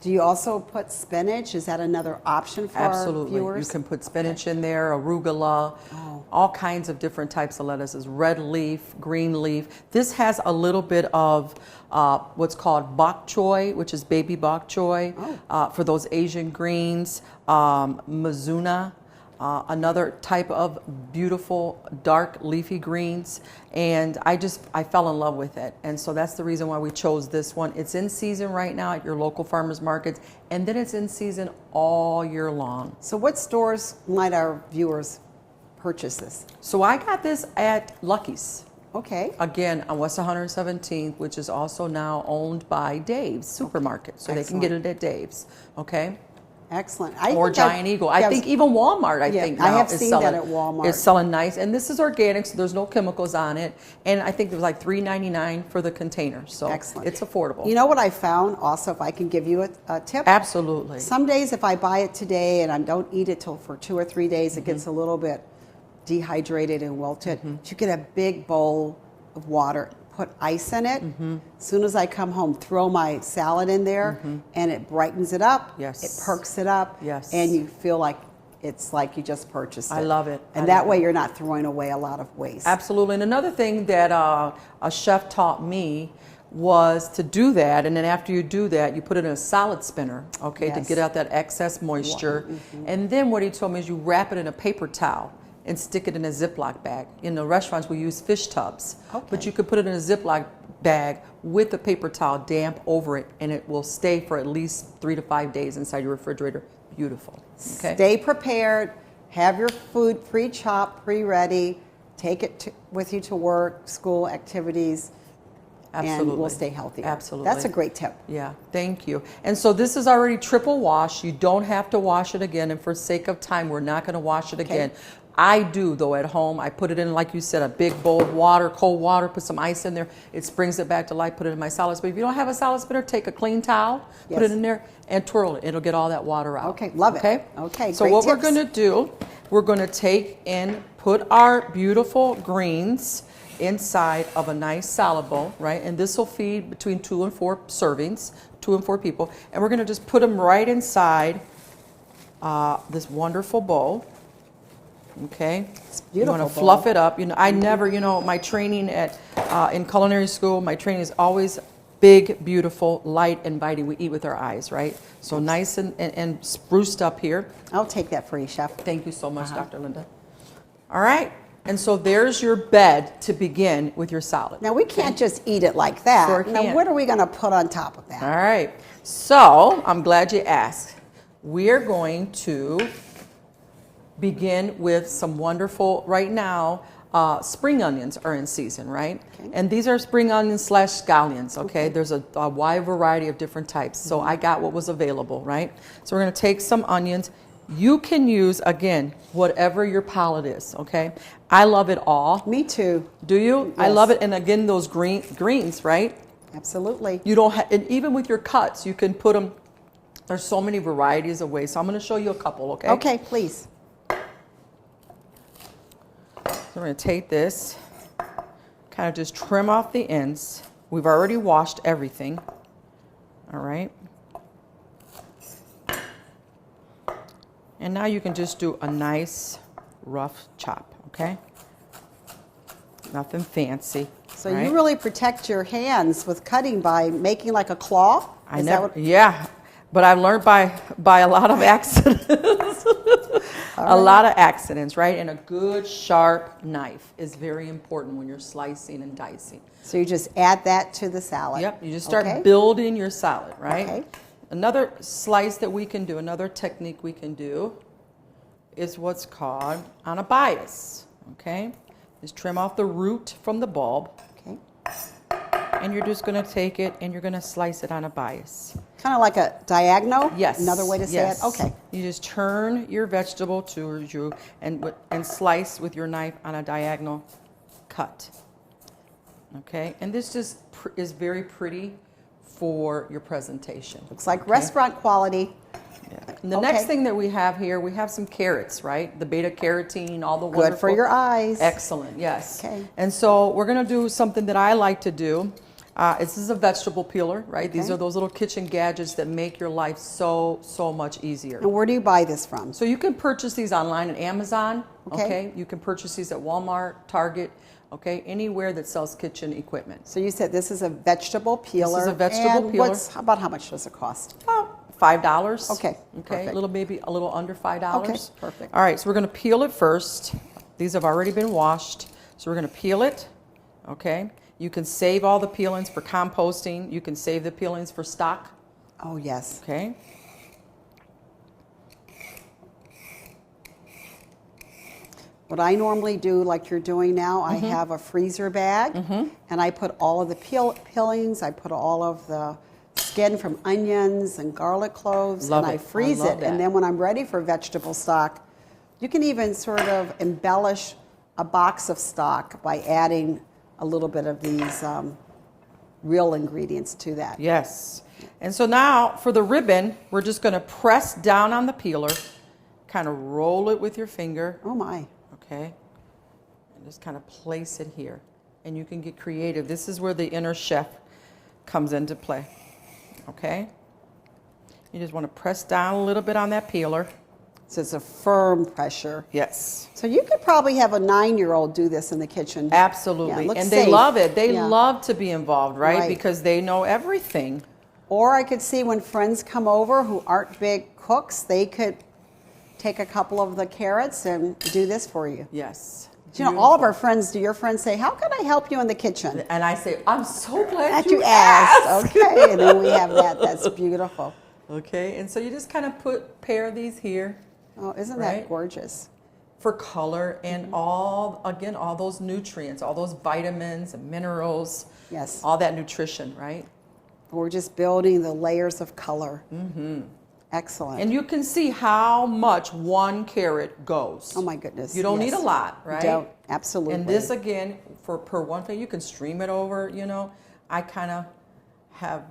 Speaker 1: Do you also put spinach? Is that another option for
Speaker 3: Absolutely.
Speaker 1: our viewers?
Speaker 3: You can put spinach in there, arugula, all kinds of different types of lettuces, red leaf, green leaf. This has a little bit of what's called bok choy, which is baby bok choy, for those Asian greens, mizuna, another type of beautiful dark leafy greens, and I fell in love with it, and so that's the reason why we chose this one. It's in season right now at your local farmers markets, and then it's in season all year long.
Speaker 1: So what stores might our viewers purchase this?
Speaker 3: So I got this at Lucky's.
Speaker 1: Okay.
Speaker 3: Again, on West 117th, which is also now owned by Dave's Supermarket, so they can get it at Dave's, okay?
Speaker 1: Excellent.
Speaker 3: Or Giant Eagle. I think even Walmart, I think now
Speaker 1: I have
Speaker 3: is
Speaker 1: seen
Speaker 3: selling,
Speaker 1: that at Walmart.
Speaker 3: is selling nice. And this is organic, so there's no chemicals on it. And I think it was like $3.99 for the container. So
Speaker 1: Excellent.
Speaker 3: It's affordable.
Speaker 1: You know what I found also, if I can give you a tip?
Speaker 3: Absolutely.
Speaker 1: Some days if I buy it today and I don't eat it till for 2 or 3 days, it gets a little bit dehydrated and wilted. You get a big bowl of water, put ice in it. As soon as I come home, throw my salad in there, and it brightens it up.
Speaker 3: Yes.
Speaker 1: It perks it up.
Speaker 3: Yes.
Speaker 1: And you feel like it's like you just purchased it.
Speaker 3: I love it.
Speaker 1: And that way you're not throwing away a lot of waste.
Speaker 3: Absolutely. And another thing that a chef taught me was to do that, and then after you do that, you put it in a salad spinner, okay, to get out that excess moisture. And then what he told me is you wrap it in a paper towel and stick it in a Ziploc bag. In the restaurants, we use fish tubs, but you could put it in a Ziploc bag with a paper towel damp over it, and it will stay for at least 3 to 5 days inside your refrigerator. Beautiful. Okay.
Speaker 1: Stay prepared. Have your food pre-chopped, pre-ready. Take it with you to work, school, activities.
Speaker 3: Absolutely.
Speaker 1: And we'll stay healthy.
Speaker 3: Absolutely.
Speaker 1: That's a great tip.
Speaker 3: Yeah, thank you. And so this is already triple wash. You don't have to wash it again. And for sake of time, we're not going to wash it again. I do, though, at home. I put it in, like you said, a big bowl of water, cold water, put some ice in there. It springs it back to life, put it in my salad spinner. If you don't have a salad spinner, take a clean towel, put it in there, and twirl it. It'll get all that water out.
Speaker 1: Okay, love it.
Speaker 3: Okay?
Speaker 1: Okay,
Speaker 3: so
Speaker 1: great
Speaker 3: what
Speaker 1: tips.
Speaker 3: we're going to do, we're going to take and put our beautiful greens inside of a nice salad bowl, right? And this will feed between 2 and 4 servings, 2 and 4 people. And we're going to just put them right inside this wonderful bowl. Okay,
Speaker 1: It's
Speaker 3: you
Speaker 1: beautiful.
Speaker 3: want to fluff it up. You know, I never, you know, my training at in culinary school, my training is always big, beautiful, light, inviting. We eat with our eyes, right? So nice and spruced up here.
Speaker 1: I'll take that for you, Chef.
Speaker 3: Thank you so much, Dr. Linda. All right, and so there's your bed to begin with your salad.
Speaker 1: Now we can't just eat it like that.
Speaker 3: Sure
Speaker 1: Now
Speaker 3: can't.
Speaker 1: what are we going to put on top of that?
Speaker 3: All right, so I'm glad you asked. We're going to begin with some wonderful, right now, spring onions are in season, right? Okay. And these are spring onions / scallions, okay? There's a wide variety of different types. So I got what was available, right? So we're gonna take some onions. You can use, again, whatever your palate is, okay? I love it all.
Speaker 1: Me too.
Speaker 3: Do you?
Speaker 1: Yes.
Speaker 3: I love it. And again, those greens, right?
Speaker 1: Absolutely.
Speaker 3: You don't have, and even with your cuts, you can put them, there's so many varieties of ways. So I'm gonna show you a couple, okay?
Speaker 1: Okay, please.
Speaker 3: So we're going to take this, kind of just trim off the ends. We've already washed everything. All right. And now you can just do a nice rough chop, okay? Nothing fancy.
Speaker 1: So
Speaker 3: right?
Speaker 1: you really protect your hands with cutting by making like a claw?
Speaker 3: I never, yeah, but I've learned by a lot of accidents. A lot of accidents, right? And a good sharp knife is very important when you're slicing and dicing.
Speaker 1: So you just add that to the salad.
Speaker 3: Yep, you just start building your salad, right?
Speaker 1: Okay.
Speaker 3: Another slice that we can do, another technique we can do is what's called on a bias, okay? Just trim off the root from the bulb.
Speaker 1: Okay.
Speaker 3: And you're just gonna take it and you're gonna slice it on a bias.
Speaker 1: Kind of like a diagonal?
Speaker 3: Yes.
Speaker 1: Another way to say
Speaker 3: yes.
Speaker 1: it? Okay.
Speaker 3: You just turn your vegetable towards you and slice with your knife on a diagonal cut. Okay, and this just is very pretty for your presentation.
Speaker 1: Looks like restaurant quality.
Speaker 3: Yeah. And the next thing that we have here, we have some carrots, right? The beta carotene, all the
Speaker 1: Good for your eyes.
Speaker 3: Excellent, yes.
Speaker 1: Okay.
Speaker 3: And so we're going to do something that I like to do. This is a vegetable peeler, right?
Speaker 1: Okay.
Speaker 3: These are those little kitchen gadgets that make your life so much easier.
Speaker 1: And where do you buy this from?
Speaker 3: So you can purchase these online at Amazon,
Speaker 1: Okay.
Speaker 3: okay? You can purchase these at Walmart, Target, okay? Anywhere that sells kitchen equipment.
Speaker 1: So you said this is a vegetable peeler.
Speaker 3: This is a vegetable peeler.
Speaker 1: About how much does it cost?
Speaker 3: $5.
Speaker 1: Okay,
Speaker 3: Okay,
Speaker 1: perfect.
Speaker 3: maybe a little under $5.
Speaker 1: Okay, perfect.
Speaker 3: All right, so we're going to peel it first. These have already been washed. So we're going to peel it, okay? You can save all the peelings for composting. You can save the peelings for stock,
Speaker 1: Oh, yes.
Speaker 3: okay?
Speaker 1: What I normally do, like you're doing now, I have a freezer bag, and I put all of the peelings, I put all of the skin from onions and garlic cloves,
Speaker 3: Love
Speaker 1: and I
Speaker 3: it.
Speaker 1: freeze
Speaker 3: I love
Speaker 1: it.
Speaker 3: that.
Speaker 1: And then when I'm ready for vegetable stock, you can even sort of embellish a box of stock by adding a little bit of these real ingredients to that.
Speaker 3: Yes. And so now for the ribbon, we're just going to press down on the peeler, kind of roll it with your finger,
Speaker 1: Oh, my.
Speaker 3: okay? And just kind of place it here. And you can get creative. This is where the inner chef comes into play, okay? You just want to press down a little bit on that peeler.
Speaker 1: So it's a firm pressure.
Speaker 3: Yes.
Speaker 1: So you could probably have a 9-year-old do this in the kitchen.
Speaker 3: Absolutely.
Speaker 1: Yeah, it looks
Speaker 3: and they
Speaker 1: safe.
Speaker 3: love it. They
Speaker 1: Yeah.
Speaker 3: love to be involved, right?
Speaker 1: Right.
Speaker 3: Because they know everything.
Speaker 1: Or I could see when friends come over who aren't big cooks, they could take a couple of the carrots and do this for you.
Speaker 3: Yes.
Speaker 1: You know, all of our friends, do your friends say, how can I help you in the kitchen?
Speaker 3: And I say, I'm so glad
Speaker 1: That you asked. Okay, and then we have that. That's beautiful.
Speaker 3: Okay, and so you just kind of pair these here
Speaker 1: Oh, isn't
Speaker 3: Right.
Speaker 1: that gorgeous?
Speaker 3: for color and all those nutrients, all those vitamins and minerals,
Speaker 1: Yes.
Speaker 3: all that nutrition, right?
Speaker 1: We're just building the layers of color. Excellent.
Speaker 3: And you can see how much one carrot goes.
Speaker 1: Oh my goodness.
Speaker 3: You don't
Speaker 1: yes.
Speaker 3: need a lot, right?
Speaker 1: Don't. Absolutely.
Speaker 3: And this again, per one thing, you can stream it over, you know. I kind of have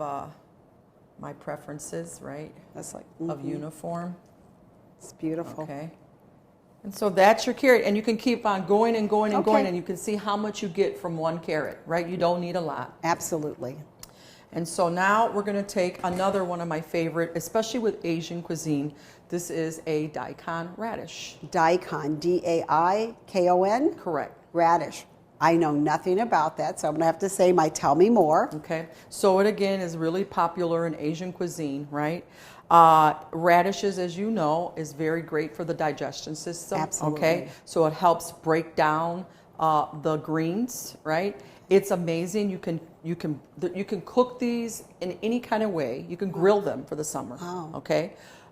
Speaker 3: my preferences, right,
Speaker 1: That's like,
Speaker 3: of uniform.
Speaker 1: it's beautiful.
Speaker 3: Okay. And so that's your carrot. And you can keep on going and going and going,
Speaker 1: Okay.
Speaker 3: and you can see how much you get from one carrot, right? You don't need a lot.
Speaker 1: Absolutely.
Speaker 3: And so now we're going to take another one of my favorite, especially with Asian cuisine. This is a Daikon radish.
Speaker 1: Daikon, D-A-I-K-O-N?
Speaker 3: Correct.
Speaker 1: Radish. I know nothing about that, so I'm going to have to say tell me more.
Speaker 3: Okay. So it again is really popular in Asian cuisine, right? Radishes, as you know, is very great for the digestion system.
Speaker 1: Absolutely.
Speaker 3: Okay. So it helps break down the greens, right? It's amazing. You can cook these in any kind of way. You can grill them for the summer.
Speaker 1: Oh.
Speaker 3: Okay.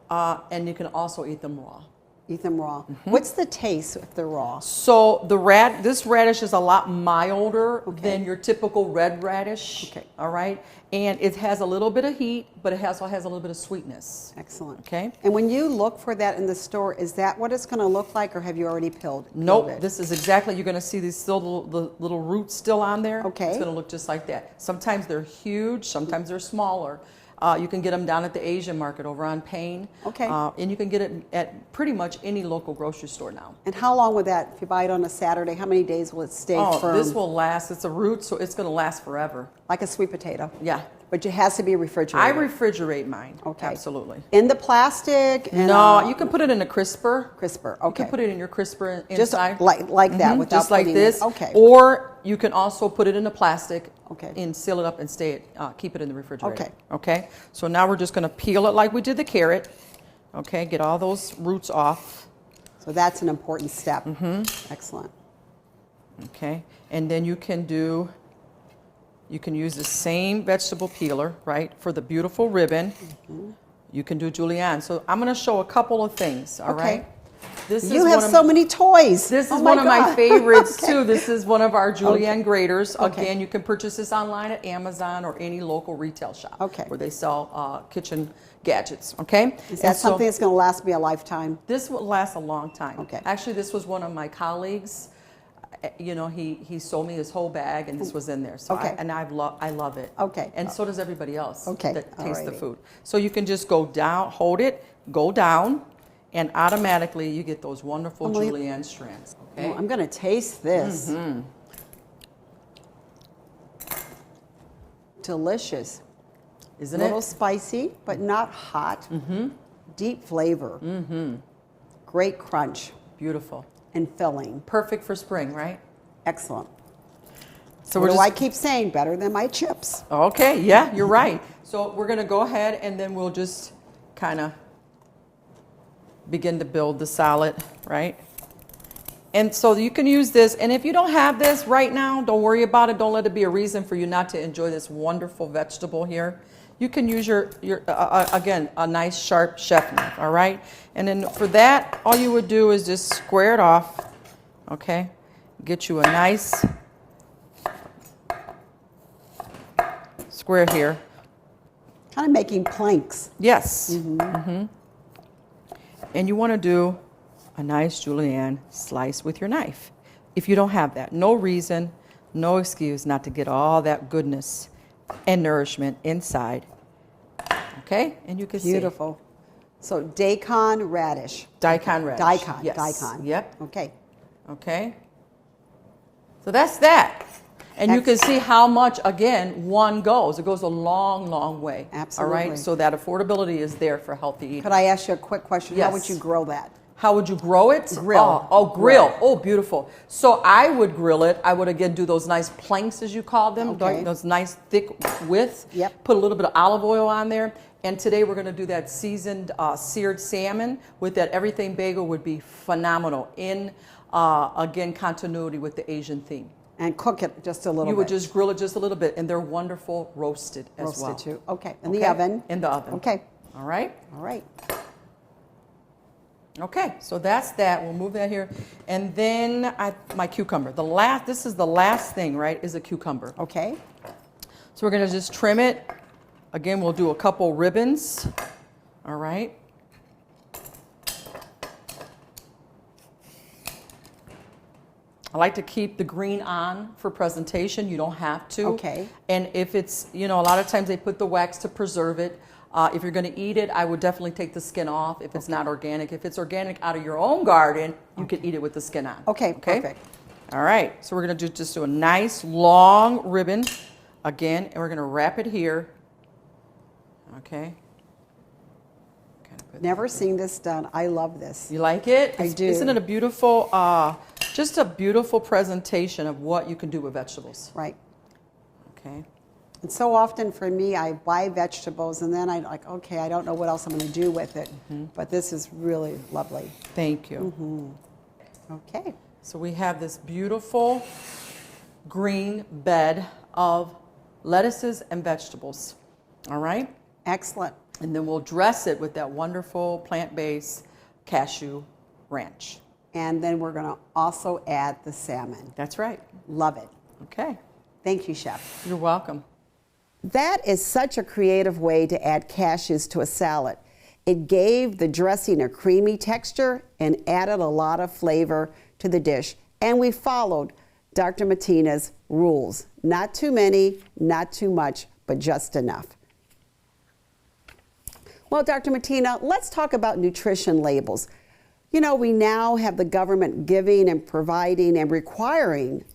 Speaker 3: And you can also eat them raw.
Speaker 1: Eat them raw. What's the taste if they're raw?
Speaker 3: So this radish is a lot milder than your typical red radish.
Speaker 1: Okay.
Speaker 3: All right. And it has a little bit of heat, but it also has a little bit of sweetness.
Speaker 1: Excellent.
Speaker 3: Okay.
Speaker 1: And when you look for that in the store, is that what it's going to look like, or have you already peeled
Speaker 3: Nope.
Speaker 1: it?
Speaker 3: This is exactly, you're going to see these still the little roots still on there.
Speaker 1: Okay.
Speaker 3: It's going to look just like that. Sometimes they're huge. Sometimes they're smaller. You can get them down at the Asian market over on Payne.
Speaker 1: Okay.
Speaker 3: And you can get it at pretty much any local grocery store now.
Speaker 1: And how long would that, if you buy it on a Saturday, how many days will it stay firm?
Speaker 3: This will last. It's a root, so it's going to last forever.
Speaker 1: Like a sweet potato.
Speaker 3: Yeah.
Speaker 1: But it has to be refrigerated.
Speaker 3: I refrigerate mine.
Speaker 1: Okay.
Speaker 3: Absolutely.
Speaker 1: In the plastic? And,
Speaker 3: No, you can put it in a crisper.
Speaker 1: Crisper,
Speaker 3: You
Speaker 1: okay.
Speaker 3: can put it in your crisper
Speaker 1: Just
Speaker 3: inside.
Speaker 1: like that, without
Speaker 3: just like
Speaker 1: putting
Speaker 3: this.
Speaker 1: it. Okay.
Speaker 3: Or you can also put it in a plastic
Speaker 1: Okay.
Speaker 3: and seal it up and keep it in the refrigerator.
Speaker 1: Okay.
Speaker 3: Okay. So now we're just going to peel it like we did the carrot. Okay. Get all those roots off.
Speaker 1: So that's an important step. Excellent.
Speaker 3: Okay. And then you can use the same vegetable peeler, right, for the beautiful ribbon. You can do julienne. So I'm going to show a couple of things, all
Speaker 1: Okay.
Speaker 3: right? This
Speaker 1: You
Speaker 3: is
Speaker 1: have
Speaker 3: one of,
Speaker 1: so many toys.
Speaker 3: This is
Speaker 1: Oh
Speaker 3: one of my
Speaker 1: God.
Speaker 3: favorites
Speaker 1: Okay.
Speaker 3: too. This is one of our julienne graters.
Speaker 1: Okay.
Speaker 3: Again, you can purchase this online at Amazon or any local retail shop
Speaker 1: Okay.
Speaker 3: where they sell kitchen gadgets. Okay.
Speaker 1: Is that something that's going to last me a lifetime?
Speaker 3: This will last a long time.
Speaker 1: Okay.
Speaker 3: Actually, this was one of my colleagues. You know, he sold me his whole bag, and this was in there. So
Speaker 1: Okay.
Speaker 3: I love it.
Speaker 1: Okay.
Speaker 3: And so does everybody else.
Speaker 1: Okay.
Speaker 3: That tastes the
Speaker 1: Alrighty.
Speaker 3: food. So you can just go down, hold it, go down, and automatically you get those wonderful
Speaker 1: Emily-
Speaker 3: julienne strands. Okay.
Speaker 1: Oh, I'm going to taste this. Delicious.
Speaker 3: Isn't
Speaker 1: A little
Speaker 3: it?
Speaker 1: spicy, but not hot. Deep flavor. Great crunch
Speaker 3: Beautiful.
Speaker 1: and filling.
Speaker 3: Perfect for spring, right?
Speaker 1: Excellent.
Speaker 3: So
Speaker 1: What
Speaker 3: we're
Speaker 1: do
Speaker 3: just
Speaker 1: I keep saying? Better than my chips.
Speaker 3: okay. Yeah, you're right. So we're gonna go ahead and then we'll just kind of begin to build the salad, right? And so you can use this. And if you don't have this right now, don't worry about it. Don't let it be a reason for you not to enjoy this wonderful vegetable here. You can use your again, a nice sharp chef knife, all right? And then for that, all you would do is just square it off, okay? Get you a nice square here.
Speaker 1: Kind of making planks.
Speaker 3: Yes. And you want to do a nice julienne slice with your knife. If you don't have that, no reason, no excuse not to get all that goodness and nourishment inside. Okay? And you can
Speaker 1: Beautiful. So Daikon Radish.
Speaker 3: see Daikon radish.
Speaker 1: Daikon.
Speaker 3: Yes.
Speaker 1: Daikon.
Speaker 3: Yep.
Speaker 1: Okay.
Speaker 3: Okay. So that's that. And you can see how much, again, one goes. It goes a long, long way.
Speaker 1: Absolutely.
Speaker 3: All right? So that affordability is there for healthy eating.
Speaker 1: Could I ask you a quick question? How would
Speaker 3: Yes.
Speaker 1: you grill that?
Speaker 3: How would you grow it?
Speaker 1: Grill.
Speaker 3: Oh, grill. Oh, beautiful. So I would grill it. I would, again, do those nice planks, as you call them,
Speaker 1: Okay.
Speaker 3: those nice thick width.
Speaker 1: Yep.
Speaker 3: Put a little bit of olive oil on there. And today we're going to do that seasoned seared salmon with that everything bagel would be phenomenal in, again, continuity with the Asian theme.
Speaker 1: And cook it just a little
Speaker 3: You
Speaker 1: bit.
Speaker 3: would just grill it just a little bit, and they're wonderful roasted as well.
Speaker 1: Roasted too. Okay. In the oven.
Speaker 3: In the oven.
Speaker 1: Okay.
Speaker 3: All right.
Speaker 1: All right.
Speaker 3: Okay, so that's that. We'll move that here. And then my cucumber. This is the last thing, right, is a cucumber.
Speaker 1: Okay.
Speaker 3: So we're gonna just trim it. Again, we'll do a couple ribbons. All right. I like to keep the green on for presentation. You don't have to.
Speaker 1: Okay.
Speaker 3: And if it's, a lot of times they put the wax to preserve it. If you're going to eat it, I would definitely take the skin off if it's not organic. If it's organic out of your own garden, you can eat it with the skin on.
Speaker 1: Okay, perfect.
Speaker 3: All right. So we're going to just do a nice long ribbon again, and we're going to wrap it here. Okay.
Speaker 1: Never seen this done. I love this.
Speaker 3: You like it?
Speaker 1: I do.
Speaker 3: Isn't it a beautiful, just a beautiful presentation of what you can do with vegetables?
Speaker 1: Right.
Speaker 3: Okay.
Speaker 1: And so often for me, I buy vegetables and then I like, okay, I don't know what else I'm going to do with it. But this is really lovely.
Speaker 3: Thank you.
Speaker 1: Okay.
Speaker 3: So we have this beautiful green bed of lettuces and vegetables. All right?
Speaker 1: Excellent.
Speaker 3: And then we'll dress it with that wonderful plant-based cashew ranch.
Speaker 1: And then we're going to also add the salmon.
Speaker 3: That's right.
Speaker 1: Love it.
Speaker 3: Okay.
Speaker 1: Thank you, Chef.
Speaker 3: You're welcome.
Speaker 1: That is such a creative way to add cashews to a salad. It gave the dressing a creamy texture and added a lot of flavor to the dish. And we followed Dr. Mattina's rules. Not too many, not too much, but just enough. Well, Dr. Mattina, let's talk about nutrition labels. We now have the government giving and providing and requiring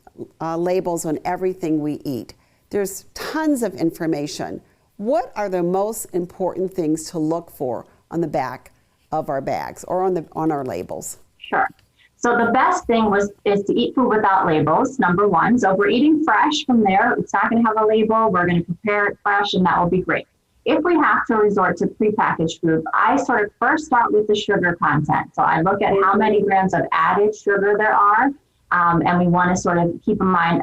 Speaker 1: labels on everything we eat. There's tons of information. What are the most important things to look for on the back of our bags or on our labels?
Speaker 2: Sure. So the best thing is to eat food without labels, number one. So if we're eating fresh from there, it's not going to have a label. We're going to prepare it fresh, and that will be great. If we have to resort to prepackaged food, I sort of first start with the sugar content. So I look at how many grams of added sugar there are, and we want to sort of keep in mind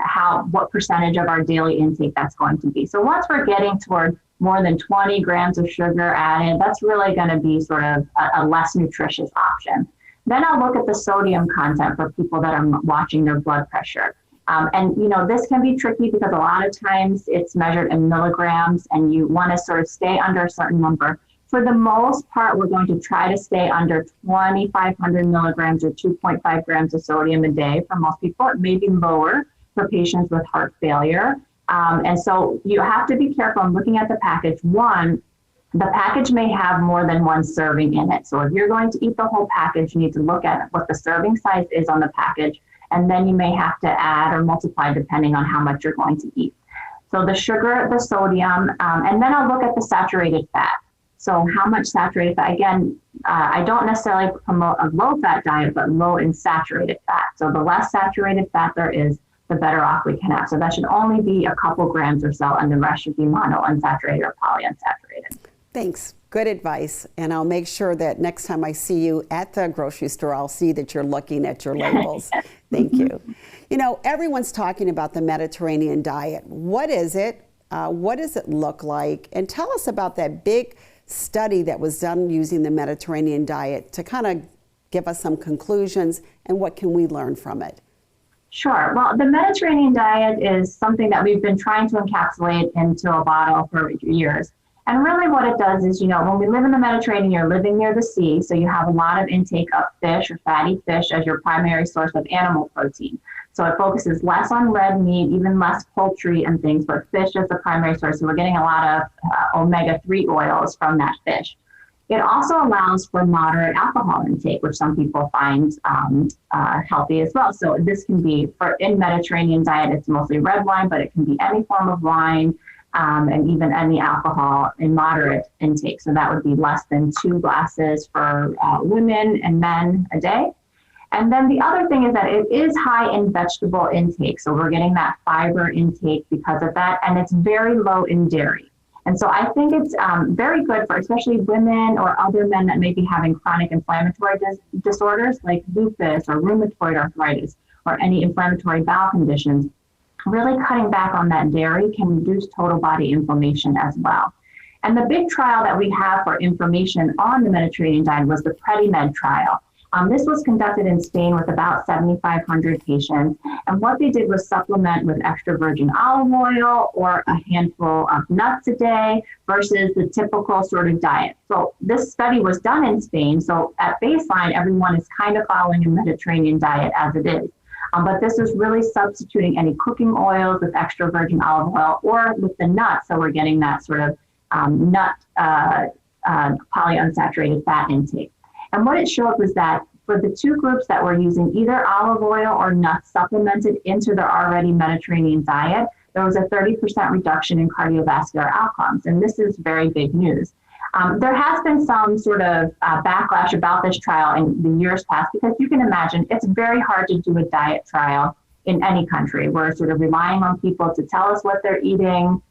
Speaker 2: what percentage of our daily intake that's going to be. So once we're getting toward more than 20 grams of sugar added, that's really going to be sort of a less nutritious option. Then I'll look at the sodium content for people that are watching their blood pressure. And, this can be tricky because a lot of times it's measured in milligrams and you want to sort of stay under a certain number. For the most part, we're going to try to stay under 2,500 milligrams or 2.5 grams of sodium a day for most people. It may be lower for patients with heart failure. And so you have to be careful in looking at the package. One, the package may have more than one serving in it. So if you're going to eat the whole package, you need to look at what the serving size is on the package. And then you may have to add or multiply depending on how much you're going to eat. So the sugar, the sodium, and then I'll look at the saturated fat. So how much saturated fat? Again, I don't necessarily promote a low-fat diet, but low in saturated fat. So the less saturated fat there is, the better off we can have. So that should only be a couple grams or so, and the rest should be monounsaturated or polyunsaturated.
Speaker 1: Thanks. Good advice. And I'll make sure that next time I see you at the grocery store, I'll see that you're looking at your labels. Thank you. Everyone's talking about the Mediterranean diet. What is it? What does it look like? And tell us about that big study that was done using the Mediterranean diet to kind of give us some conclusions and what can we learn from it?
Speaker 2: Sure. Well, the Mediterranean diet is something that we've been trying to encapsulate into a bottle for years. And really what it does is, when we live in the Mediterranean, you're living near the sea, so you have a lot of intake of fish or fatty fish as your primary source of animal protein. So it focuses less on red meat, even less poultry and things, but fish is the primary source. So we're getting a lot of omega-3 oils from that fish. It also allows for moderate alcohol intake, which some people find healthy as well. So this can be, in Mediterranean diet, it's mostly red wine, but it can be any form of wine. And even any alcohol in moderate intake. So that would be less than 2 glasses for women and men a day. And then the other thing is that it is high in vegetable intake. So we're getting that fiber intake because of that. And it's very low in dairy. And so I think it's very good for especially women or other men that may be having chronic inflammatory disorders like lupus or rheumatoid arthritis or any inflammatory bowel conditions. Really cutting back on that dairy can reduce total body inflammation as well. And the big trial that we have for information on the Mediterranean diet was the PREDIMED trial. This was conducted in Spain with about 7,500 patients. And what they did was supplement with extra virgin olive oil or a handful of nuts a day versus the typical sort of diet. So this study was done in Spain. So at baseline, everyone is kind of following a Mediterranean diet as it is. But this is really substituting any cooking oils with extra virgin olive oil or with the nuts. So we're getting that sort of nut polyunsaturated fat intake. And what it showed was that for the two groups that were using either olive oil or nuts supplemented into their already Mediterranean diet, there was a 30% reduction in cardiovascular outcomes. And this is very big news. There has been some sort of backlash about this trial in the years past, because you can imagine it's very hard to do a diet trial in any country. We're sort of relying on people to tell us what they're eating,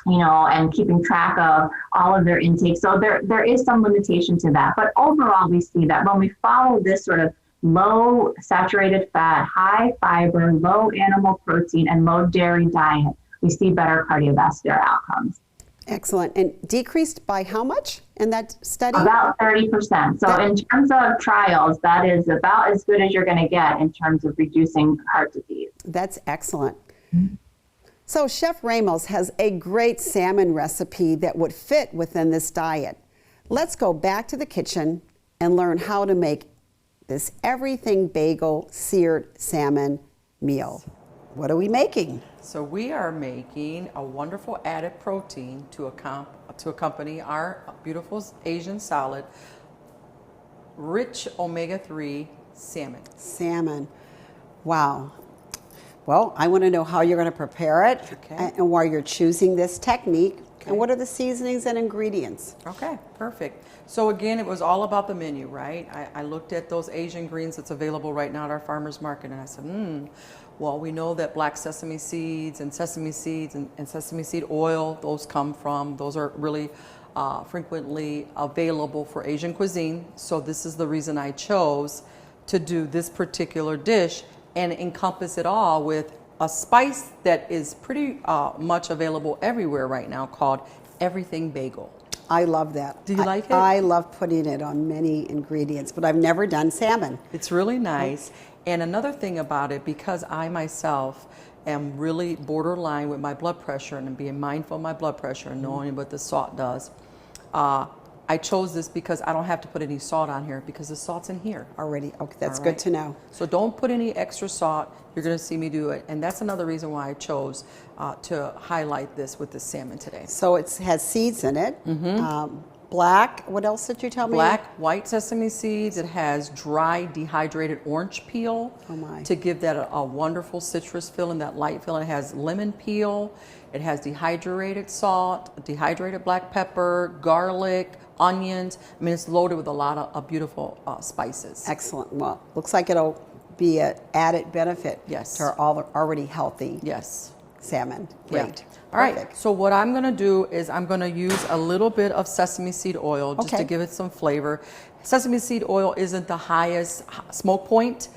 Speaker 2: and keeping track of all of their intake. So there is some limitation to that. But overall, we see that when we follow this sort of low saturated fat, high fiber, low animal protein, and low dairy diet, we see better cardiovascular outcomes.
Speaker 1: Excellent. And decreased by how much in that study?
Speaker 2: About 30%. So in terms of trials, that is about as good as you're going to get in terms of reducing heart disease.
Speaker 1: That's excellent. So Chef Ramos has a great salmon recipe that would fit within this diet. Let's go back to the kitchen and learn how to make this everything bagel seared salmon meal. What are we making?
Speaker 3: So we are making a wonderful added protein to accompany our beautiful Asian salad, rich omega-3 salmon.
Speaker 1: Salmon. Wow. Well, I want to know how you're going to prepare it and why you're choosing this technique. And what are the seasonings and ingredients?
Speaker 3: Okay, perfect. So again, it was all about the menu, right? I looked at those Asian greens that's available right now at our farmer's market, and I said, well, we know that black sesame seeds and sesame seeds and sesame seed oil, those are really frequently available for Asian cuisine. So this is the reason I chose to do this particular dish and encompass it all with a spice that is pretty much available everywhere right now called everything bagel.
Speaker 1: I love that.
Speaker 3: Do you like it?
Speaker 1: I love putting it on many ingredients, but I've never done salmon.
Speaker 3: It's really nice. And another thing about it, because I myself am really borderline with my blood pressure and being mindful of my blood pressure and knowing what the salt does, I chose this because I don't have to put any salt on here because the salt's in here.
Speaker 1: Already. Okay, that's
Speaker 3: All
Speaker 1: good
Speaker 3: right?
Speaker 1: to know.
Speaker 3: So don't put any extra salt. You're going to see me do it. And that's another reason why I chose to highlight this with the salmon today.
Speaker 1: So it has seeds in it. Black, what else did you tell me?
Speaker 3: Black, white sesame seeds. It has dry, dehydrated orange peel to give that a wonderful citrus feeling, that light feeling. It has lemon peel. It has dehydrated salt, dehydrated black pepper, garlic, onions. I mean, it's loaded with a lot of beautiful spices.
Speaker 1: Excellent. Well, looks like it'll be an added benefit
Speaker 3: Yes.
Speaker 1: to our already healthy
Speaker 3: Yes.
Speaker 1: salmon.
Speaker 3: Yeah.
Speaker 1: Great.
Speaker 3: All right,
Speaker 1: Perfect.
Speaker 3: so what I'm gonna do is I'm gonna use a little bit of sesame seed oil just to
Speaker 1: Okay.
Speaker 3: give it some flavor. Sesame seed oil isn't the highest smoke point,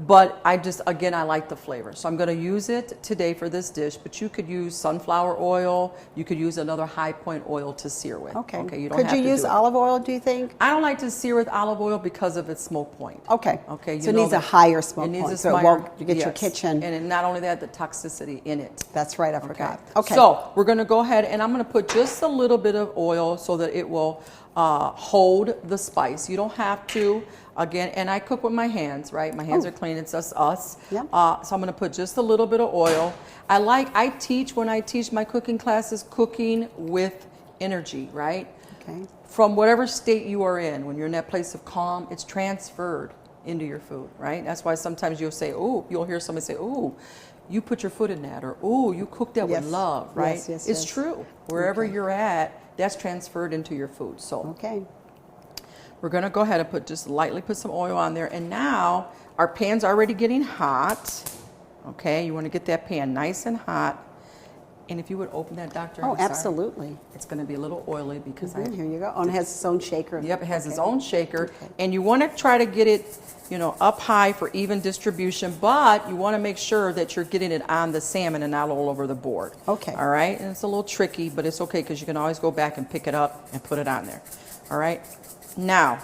Speaker 3: but I like the flavor. So I'm gonna use it today for this dish, but you could use sunflower oil, you could use another high point oil to sear with.
Speaker 1: Okay.
Speaker 3: You don't
Speaker 1: Could
Speaker 3: have
Speaker 1: you
Speaker 3: to
Speaker 1: use
Speaker 3: do it.
Speaker 1: olive oil, do you think?
Speaker 3: I don't like to sear with olive oil because of its smoke point.
Speaker 1: Okay.
Speaker 3: Okay.
Speaker 1: So it needs a higher smoke
Speaker 3: It needs
Speaker 1: point,
Speaker 3: a
Speaker 1: so it
Speaker 3: higher-
Speaker 1: won't you get your
Speaker 3: yes.
Speaker 1: kitchen.
Speaker 3: And not only that, the toxicity in it.
Speaker 1: That's right, I forgot. Okay.
Speaker 3: So we're going to go ahead and I'm going to put just a little bit of oil so that it will hold the spice. You don't have to. Again, and I cook with my hands, right? My hands are clean. It's just us.
Speaker 1: Yep.
Speaker 3: So I'm going to put just a little bit of oil. I teach when I teach my cooking classes, cooking with energy, right?
Speaker 1: Okay.
Speaker 3: From whatever state you are in, when you're in that place of calm, it's transferred into your food, right? That's why sometimes you'll say, "Ooh," you'll hear somebody say, "Ooh, you put your foot in that," or "Ooh, you cooked that
Speaker 1: Yes.
Speaker 3: with love," right?
Speaker 1: Yes, yes,
Speaker 3: it's
Speaker 1: yes.
Speaker 3: true. Wherever
Speaker 1: Okay.
Speaker 3: you're at, that's transferred into your food. So
Speaker 1: Okay.
Speaker 3: we're gonna go ahead and lightly put some oil on there. And now our pan's already getting hot. Okay, you wanna get that pan nice and hot. And if you would open that, Doctor.
Speaker 1: Oh,
Speaker 3: I'm sorry.
Speaker 1: absolutely.
Speaker 3: It's gonna be a little oily because
Speaker 1: Here you go. Oh, and it has its own shaker.
Speaker 3: Yep, it has its
Speaker 1: Okay.
Speaker 3: own shaker.
Speaker 1: Okay.
Speaker 3: And you want to try to get it, up high for even distribution, but you want to make sure that you're getting it on the salmon and not all over the board.
Speaker 1: Okay.
Speaker 3: All right, and it's a little tricky, but it's okay because you can always go back and pick it up and put it on there. All right, now.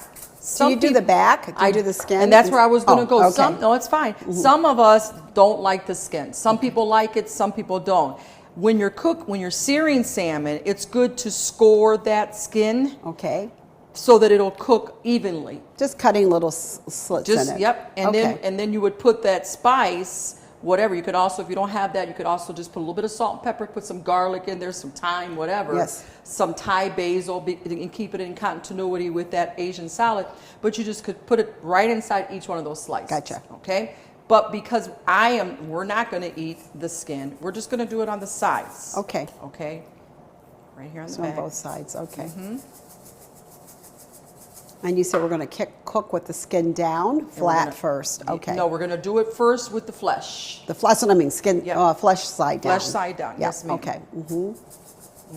Speaker 1: Do you do the back? Do you do the skin?
Speaker 3: And that's where I was going to go.
Speaker 1: Okay.
Speaker 3: No, it's fine. Some of us don't like the skin. Some people like it, some people don't. When you're searing salmon, it's good to score that skin
Speaker 1: Okay.
Speaker 3: so that it'll cook evenly.
Speaker 1: Just cutting little slits in it.
Speaker 3: Yep, and
Speaker 1: Okay.
Speaker 3: then you would put that spice, whatever. You could also, if you don't have that, you could also just put a little bit of salt and pepper, put some garlic in there, some thyme, whatever.
Speaker 1: Yes.
Speaker 3: Some Thai basil, and keep it in continuity with that Asian salad. But you just could put it right inside each one of those slices.
Speaker 1: Gotcha.
Speaker 3: Okay. But because we're not going to eat the skin. We're just going to do it on the sides.
Speaker 1: Okay.
Speaker 3: Okay. Right here on the
Speaker 1: So on
Speaker 3: back.
Speaker 1: both sides. Okay. And you said we're going to cook with the skin down, flat first. Okay.
Speaker 3: No, we're going to do it first with the flesh.
Speaker 1: The flesh, what I mean, skin,
Speaker 3: Yep.
Speaker 1: flesh side down.
Speaker 3: Flesh side down.
Speaker 1: Yeah.
Speaker 3: Yes, ma'am.
Speaker 1: Okay.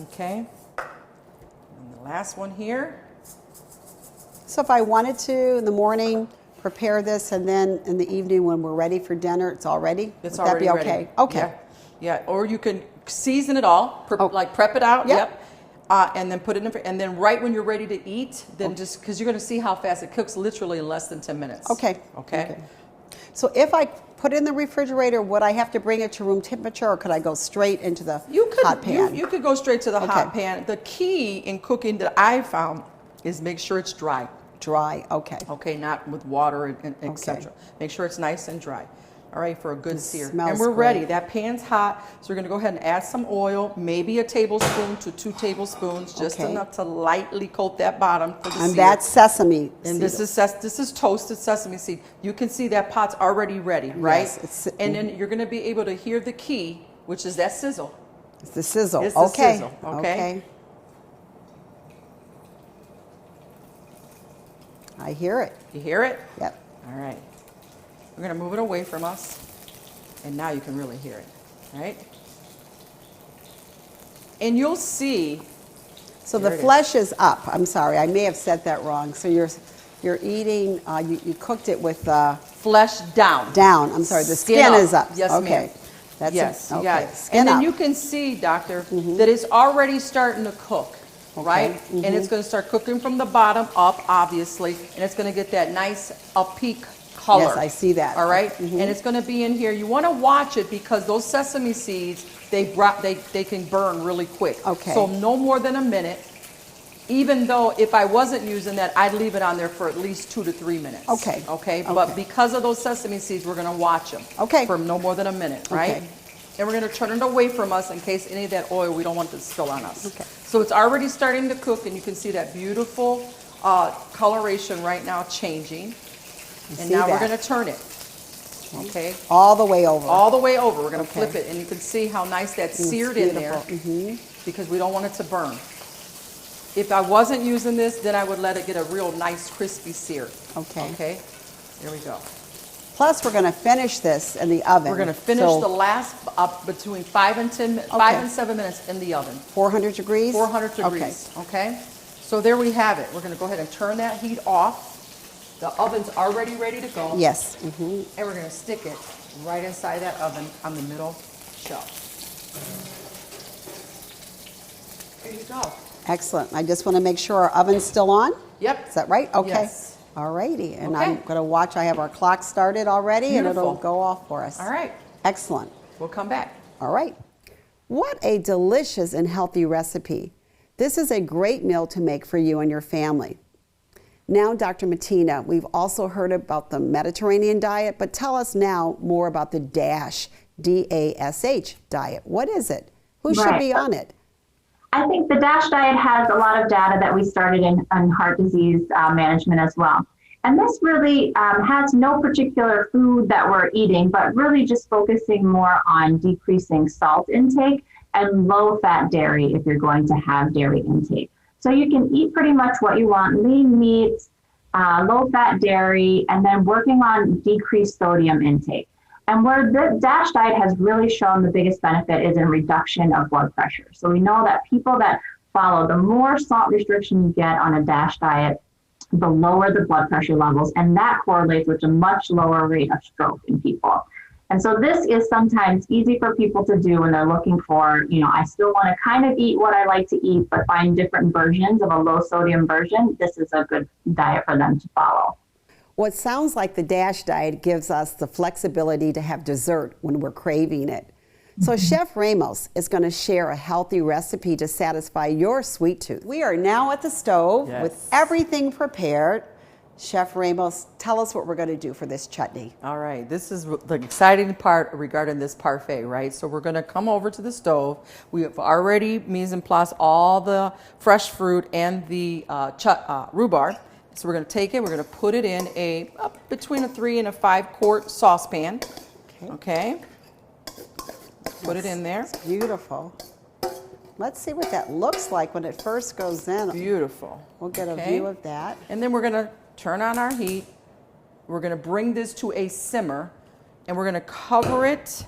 Speaker 3: Okay. And the last one here.
Speaker 1: So if I wanted to in the morning prepare this and then in the evening when we're ready for dinner, it's all ready?
Speaker 3: It's
Speaker 1: Would
Speaker 3: already
Speaker 1: that be
Speaker 3: ready.
Speaker 1: okay? Okay.
Speaker 3: Yeah. Yeah. Or you can season it all,
Speaker 1: Oh.
Speaker 3: like prep it out.
Speaker 1: Yep.
Speaker 3: Yep. And then put it in, and then right when you're ready to eat, then just because you're going to see how fast it cooks, literally in less than 10 minutes.
Speaker 1: Okay.
Speaker 3: Okay.
Speaker 1: So if I put it in the refrigerator, would I have to bring it to room temperature or could I go straight into the hot pan?
Speaker 3: You could go straight to the hot pan. The key in cooking that I found is make sure it's dry.
Speaker 1: Dry, okay.
Speaker 3: Okay, not with water and etc. Make sure it's nice and dry. All right, for a good sear.
Speaker 1: smells
Speaker 3: And we're
Speaker 1: great.
Speaker 3: ready. That pan's hot, so we're going to go ahead and add some oil, maybe a tablespoon to 2 tablespoons, just
Speaker 1: Okay.
Speaker 3: enough to lightly coat that bottom for the
Speaker 1: And
Speaker 3: sear.
Speaker 1: that's sesame
Speaker 3: And
Speaker 1: seed.
Speaker 3: this is toasted sesame seed. You can see that pot's already ready, right?
Speaker 1: Yes,
Speaker 3: and then you're going to be able to hear the key, which is that sizzle.
Speaker 1: It's the sizzle.
Speaker 3: It's the
Speaker 1: okay.
Speaker 3: sizzle, okay?
Speaker 1: I hear it.
Speaker 3: You hear it?
Speaker 1: Yep.
Speaker 3: All right. We're going to move it away from us. And now you can really hear it, right? And you'll see.
Speaker 1: So
Speaker 3: There
Speaker 1: the
Speaker 3: it is.
Speaker 1: flesh is up. I'm sorry, I may have said that wrong. So you're eating. You cooked it with
Speaker 3: Flesh down.
Speaker 1: down. I'm sorry. The skin
Speaker 3: up.
Speaker 1: is up.
Speaker 3: Yes,
Speaker 1: okay.
Speaker 3: ma'am.
Speaker 1: That's
Speaker 3: Yes,
Speaker 1: it.
Speaker 3: you
Speaker 1: Okay.
Speaker 3: got it.
Speaker 1: Skin
Speaker 3: And then
Speaker 1: up.
Speaker 3: you can see, Doctor, that it's already starting to cook. right? And it's going to start cooking from the bottom up, obviously, and it's going to get that nice peak color.
Speaker 1: Yes, I see that.
Speaker 3: All right, and it's going to be in here. You want to watch it because those sesame seeds, they can burn really quick.
Speaker 1: Okay.
Speaker 3: So no more than a minute. Even though if I wasn't using that, I'd leave it on there for at least 2 to 3 minutes.
Speaker 1: Okay.
Speaker 3: Okay. But because of those sesame seeds, we're going to watch them.
Speaker 1: Okay.
Speaker 3: For no more than a minute, right?
Speaker 1: Okay.
Speaker 3: And we're going to turn it away from us in case any of that oil, we don't want to spill on us.
Speaker 1: Okay.
Speaker 3: So it's already starting to cook, and you can see that beautiful coloration right now changing. And now we're going to turn it. Okay.
Speaker 1: All the way over.
Speaker 3: All the way over. We're going to flip it, and you can see how nice that's seared in there because we don't want it to burn. If I wasn't using this, then I would let it get a real nice crispy sear.
Speaker 1: Okay.
Speaker 3: Okay. There we go.
Speaker 1: Plus, we're going to finish this in the oven.
Speaker 3: We're going to finish the last between 5 and 7 minutes in the oven.
Speaker 1: 400 degrees?
Speaker 3: 400 degrees. Okay. So there we have it. We're going to go ahead and turn that heat off. The oven's already ready to go.
Speaker 1: Yes.
Speaker 3: And we're going to stick it right inside that oven on the middle shelf. There you go.
Speaker 1: Excellent. I just want to make sure our oven's still on.
Speaker 3: Yep.
Speaker 1: Is that right? Okay.
Speaker 3: Yes.
Speaker 1: All righty. And
Speaker 3: Okay.
Speaker 1: I'm going to watch. I have our clock started already, and it'll
Speaker 3: Beautiful.
Speaker 1: go off for us.
Speaker 3: All right.
Speaker 1: Excellent.
Speaker 3: We'll come back.
Speaker 1: All right. What a delicious and healthy recipe. This is a great meal to make for you and your family. Now, Dr. Mattina, we've also heard about the Mediterranean diet, but tell us now more about the DASH, D-A-S-H diet. What is it? Who should be on it?
Speaker 2: I think the DASH diet has a lot of data that we started in heart disease management as well. And this really has no particular food that we're eating, but really just focusing more on decreasing salt intake and low-fat dairy if you're going to have dairy intake. So you can eat pretty much what you want, lean meats, low-fat dairy, and then working on decreased sodium intake. And where the DASH diet has really shown the biggest benefit is in reduction of blood pressure. So we know that people that follow, the more salt restriction you get on a DASH diet, the lower the blood pressure levels, and that correlates with a much lower rate of stroke in people. And so this is sometimes easy for people to do when they're looking for, I still want to kind of eat what I like to eat, but find different versions of a low sodium version. This is a good diet for them to follow.
Speaker 1: Well, it sounds like the DASH diet gives us the flexibility to have dessert when we're craving it. So Chef Ramos is going to share a healthy recipe to satisfy your sweet tooth. We are now at the stove with everything prepared. Chef Ramos, tell us what we're going to do for this chutney.
Speaker 3: All right, this is the exciting part regarding this parfait, right? So we're going to come over to the stove. We have already mise en place all the fresh fruit and the rhubarb. So we're going to take it, we're going to put it in between a 3 and a 5 quart saucepan. Okay. Put it in there.
Speaker 1: It's beautiful. Let's see what that looks like when it first goes in.
Speaker 3: Beautiful.
Speaker 1: We'll get a view of that.
Speaker 3: And then we're going to turn on our heat. We're going to bring this to a simmer, and we're going to cover it,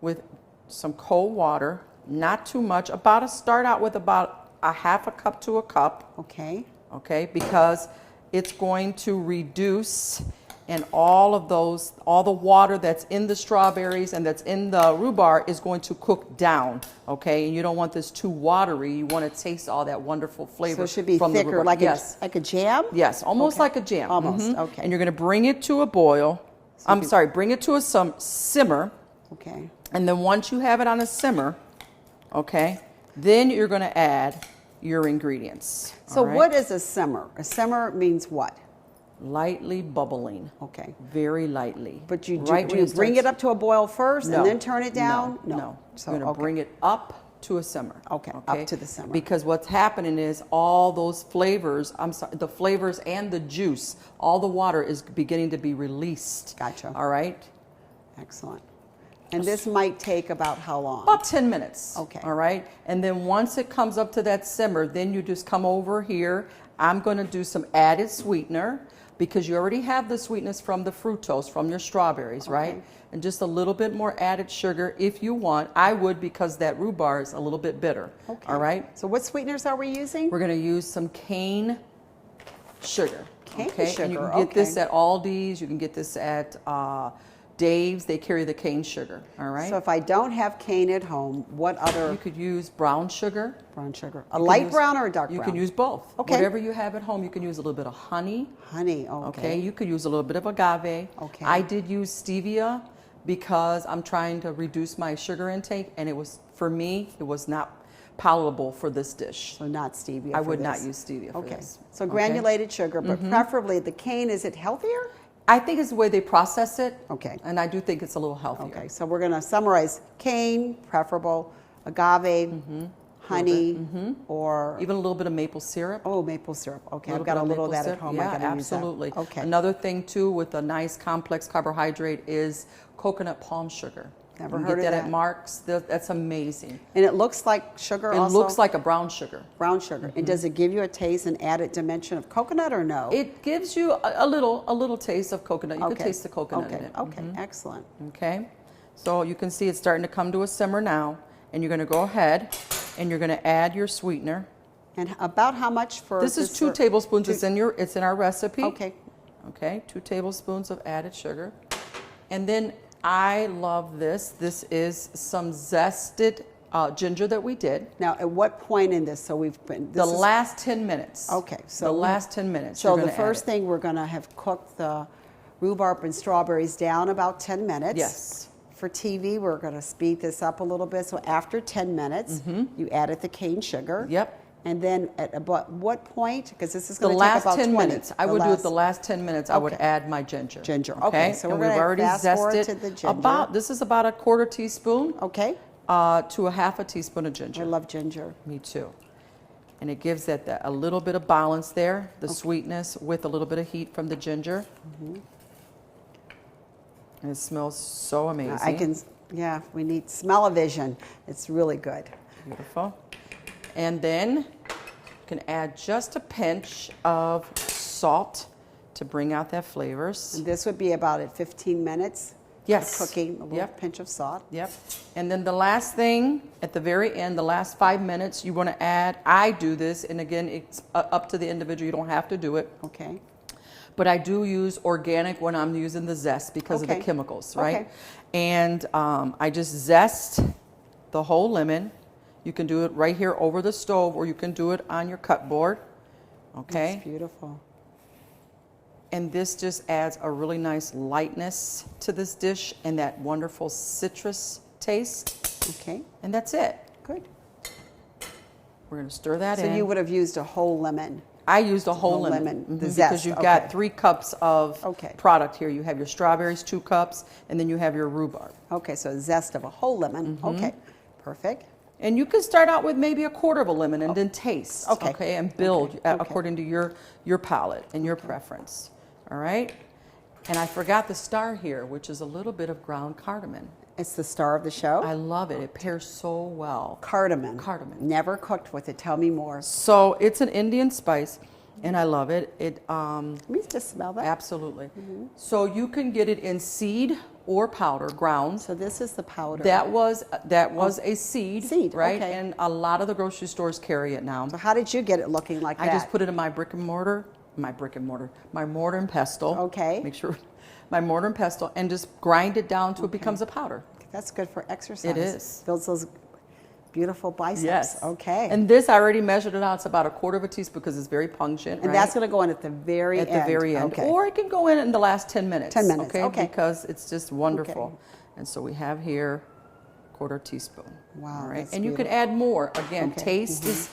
Speaker 3: with some cold water, not too much. Start out with about a half a cup to a cup. Okay, because it's going to reduce, and all the water that's in the strawberries and that's in the rhubarb is going to cook down, okay? And you don't want this too watery. You want to taste all that wonderful flavor.
Speaker 1: So it should be
Speaker 3: from
Speaker 1: thicker, like a jam?
Speaker 3: Yes, almost like a jam.
Speaker 1: Almost, okay.
Speaker 3: And you're going to bring it to a boil. Bring it to a simmer.
Speaker 1: Okay.
Speaker 3: And then once you have it on a simmer, then you're going to add your ingredients.
Speaker 1: So what is a simmer? A simmer means what?
Speaker 3: Lightly bubbling.
Speaker 1: Okay.
Speaker 3: Very lightly.
Speaker 1: But do you bring it up to a boil first and then turn it down?
Speaker 3: No.
Speaker 1: So,
Speaker 3: you're going to bring it up to a simmer.
Speaker 1: Okay, up to the simmer.
Speaker 3: Because what's happening is all those flavors, the flavors and the juice, all the water is beginning to be released.
Speaker 1: Gotcha.
Speaker 3: All right?
Speaker 1: Excellent. And this might take about how long?
Speaker 3: About 10 minutes.
Speaker 1: Okay.
Speaker 3: All right? And then once it comes up to that simmer, then you just come over here. I'm going to do some added sweetener, because you already have the sweetness from the fructose, from your strawberries, right? And just a little bit more added sugar if you want. I would, because that rhubarb is a little bit bitter.
Speaker 1: Okay.
Speaker 3: All right?
Speaker 1: So what sweeteners are we using?
Speaker 3: We're going to use some cane sugar.
Speaker 1: Cane
Speaker 3: sugar. And you can get this at Aldi's. You can get this at Dave's, they carry the cane sugar, all right?
Speaker 1: So if I don't have cane at home, what other?
Speaker 3: You could use brown sugar.
Speaker 1: Brown sugar. A light brown or a dark brown?
Speaker 3: You can use both.
Speaker 1: Okay.
Speaker 3: Whatever you have at home, you can use a little bit of honey.
Speaker 1: Honey, okay.
Speaker 3: You could use a little bit of agave.
Speaker 1: Okay.
Speaker 3: I did use stevia because I'm trying to reduce my sugar intake, and it was, for me, it was not palatable for this dish.
Speaker 1: So not stevia
Speaker 3: I
Speaker 1: for
Speaker 3: would
Speaker 1: this.
Speaker 3: not use stevia for
Speaker 1: Okay.
Speaker 3: this.
Speaker 1: So granulated sugar, but preferably the cane, is it healthier?
Speaker 3: I think it's the way they process it.
Speaker 1: Okay.
Speaker 3: And I do think it's a little healthier.
Speaker 1: Okay, so we're going to summarize: cane, preferable; agave, honey, or
Speaker 3: Even a little bit of maple syrup.
Speaker 1: maple syrup. Okay, I've
Speaker 3: Little
Speaker 1: got
Speaker 3: bit
Speaker 1: a
Speaker 3: of
Speaker 1: little of
Speaker 3: maple
Speaker 1: that at
Speaker 3: syrup.
Speaker 1: home.
Speaker 3: Yeah,
Speaker 1: I gotta use that.
Speaker 3: absolutely.
Speaker 1: Okay.
Speaker 3: Another thing too with a nice complex carbohydrate is coconut palm sugar.
Speaker 1: Never
Speaker 3: You
Speaker 1: heard
Speaker 3: get
Speaker 1: of
Speaker 3: that
Speaker 1: that.
Speaker 3: at Mark's. That's amazing.
Speaker 1: And it looks like sugar
Speaker 3: It
Speaker 1: also?
Speaker 3: looks like a brown sugar.
Speaker 1: brown sugar. And does it give you a taste and added dimension of coconut or no?
Speaker 3: It gives you a little taste of coconut. You can taste the coconut in it.
Speaker 1: Okay, excellent.
Speaker 3: Okay, so you can see it's starting to come to a simmer now, and you're going to go ahead and you're going to add your sweetener.
Speaker 1: And about how much for
Speaker 3: This is 2 tablespoons. It's in our recipe.
Speaker 1: Okay.
Speaker 3: Okay, 2 tablespoons of added sugar, and then I love this. This is some zested ginger that we did.
Speaker 1: Now, at what point in this? So we've been
Speaker 3: The last 10 minutes.
Speaker 1: Okay, so
Speaker 3: the last 10 minutes.
Speaker 1: So
Speaker 3: you're
Speaker 1: the
Speaker 3: gonna add
Speaker 1: first
Speaker 3: it.
Speaker 1: thing, we're going to have cooked the rhubarb and strawberries down about 10 minutes.
Speaker 3: Yes.
Speaker 1: For TV, we're going to speed this up a little bit. So after 10 minutes, you added the cane sugar.
Speaker 3: Yep.
Speaker 1: And then at about what point? Because this is
Speaker 3: The
Speaker 1: going to take
Speaker 3: last
Speaker 1: about
Speaker 3: 10
Speaker 1: 20.
Speaker 3: minutes. I would do it the last 10 minutes. I would add my ginger.
Speaker 1: Ginger. Okay, so
Speaker 3: and
Speaker 1: we're
Speaker 3: we've
Speaker 1: gonna
Speaker 3: already
Speaker 1: fast forward
Speaker 3: zested
Speaker 1: to the ginger.
Speaker 3: this is about a 1/4 teaspoon
Speaker 1: Okay.
Speaker 3: to a 1/2 teaspoon of ginger.
Speaker 1: I love ginger.
Speaker 3: Me too. And it gives that a little bit of balance there, the sweetness with a little bit of heat from the ginger. And it smells so amazing.
Speaker 1: I can, yeah, we need smell-o-vision. It's really good.
Speaker 3: Beautiful. And then you can add just a pinch of salt to bring out that flavors.
Speaker 1: And this would be about at 15 minutes
Speaker 3: Yes.
Speaker 1: of cooking, a little
Speaker 3: Yep.
Speaker 1: pinch of salt.
Speaker 3: Yep. And then the last thing at the very end, the last 5 minutes, you want to add, I do this, and again, it's up to the individual. You don't have to do it.
Speaker 1: Okay.
Speaker 3: But I do use organic when I'm using the zest because of the
Speaker 1: Okay.
Speaker 3: chemicals, right?
Speaker 1: Okay.
Speaker 3: And I just zest the whole lemon. You can do it right here over the stove, or you can do it on your cut board. Okay.
Speaker 1: That's beautiful.
Speaker 3: And this just adds a really nice lightness to this dish and that wonderful citrus taste.
Speaker 1: Okay.
Speaker 3: And that's it.
Speaker 1: Good.
Speaker 3: We're going to stir that
Speaker 1: So
Speaker 3: in.
Speaker 1: you would have used a whole lemon.
Speaker 3: I used a whole
Speaker 1: whole
Speaker 3: lemon,
Speaker 1: lemon, the
Speaker 3: because
Speaker 1: zest,
Speaker 3: you've
Speaker 1: okay.
Speaker 3: got 3 cups of
Speaker 1: Okay.
Speaker 3: product here. You have your strawberries, 2 cups, and then you have your rhubarb.
Speaker 1: Okay, so a zest of a whole lemon. Okay, perfect.
Speaker 3: And you can start out with maybe a 1/4 of a lemon and then taste,
Speaker 1: Okay.
Speaker 3: and build
Speaker 1: Okay. Okay.
Speaker 3: according to your palate and your preference. All right? And I forgot the star here, which is a little bit of ground cardamom.
Speaker 1: It's the star of the show.
Speaker 3: I love it. It pairs so well.
Speaker 1: Cardamom.
Speaker 3: Cardamom.
Speaker 1: Never cooked with it. Tell me more.
Speaker 3: So it's an Indian spice, and I love it.
Speaker 1: Let me just smell that.
Speaker 3: Absolutely. So you can get it in seed or powder, ground.
Speaker 1: So this is the powder.
Speaker 3: That was a seed,
Speaker 1: Seed,
Speaker 3: right?
Speaker 1: okay.
Speaker 3: And a lot of the grocery stores carry it now.
Speaker 1: So how did you get it looking like that?
Speaker 3: I just put it in my mortar and pestle.
Speaker 1: Okay.
Speaker 3: Make sure my mortar and pestle, and just grind it down till it becomes a powder.
Speaker 1: That's good for exercise.
Speaker 3: It is.
Speaker 1: Builds those beautiful biceps.
Speaker 3: Yes.
Speaker 1: Okay.
Speaker 3: And this, I already measured it out. It's about a 1/4 of a teaspoon because it's very pungent.
Speaker 1: And
Speaker 3: right?
Speaker 1: that's going to go in at the very
Speaker 3: At
Speaker 1: end.
Speaker 3: the very end.
Speaker 1: Okay.
Speaker 3: Or it can go in the last 10 minutes.
Speaker 1: 10 minutes, okay.
Speaker 3: Because it's just wonderful.
Speaker 1: Okay.
Speaker 3: And so we have here 1/4 teaspoon.
Speaker 1: Wow,
Speaker 3: All right.
Speaker 1: that's
Speaker 3: And you can
Speaker 1: beautiful.
Speaker 3: add more. Again,
Speaker 1: Okay.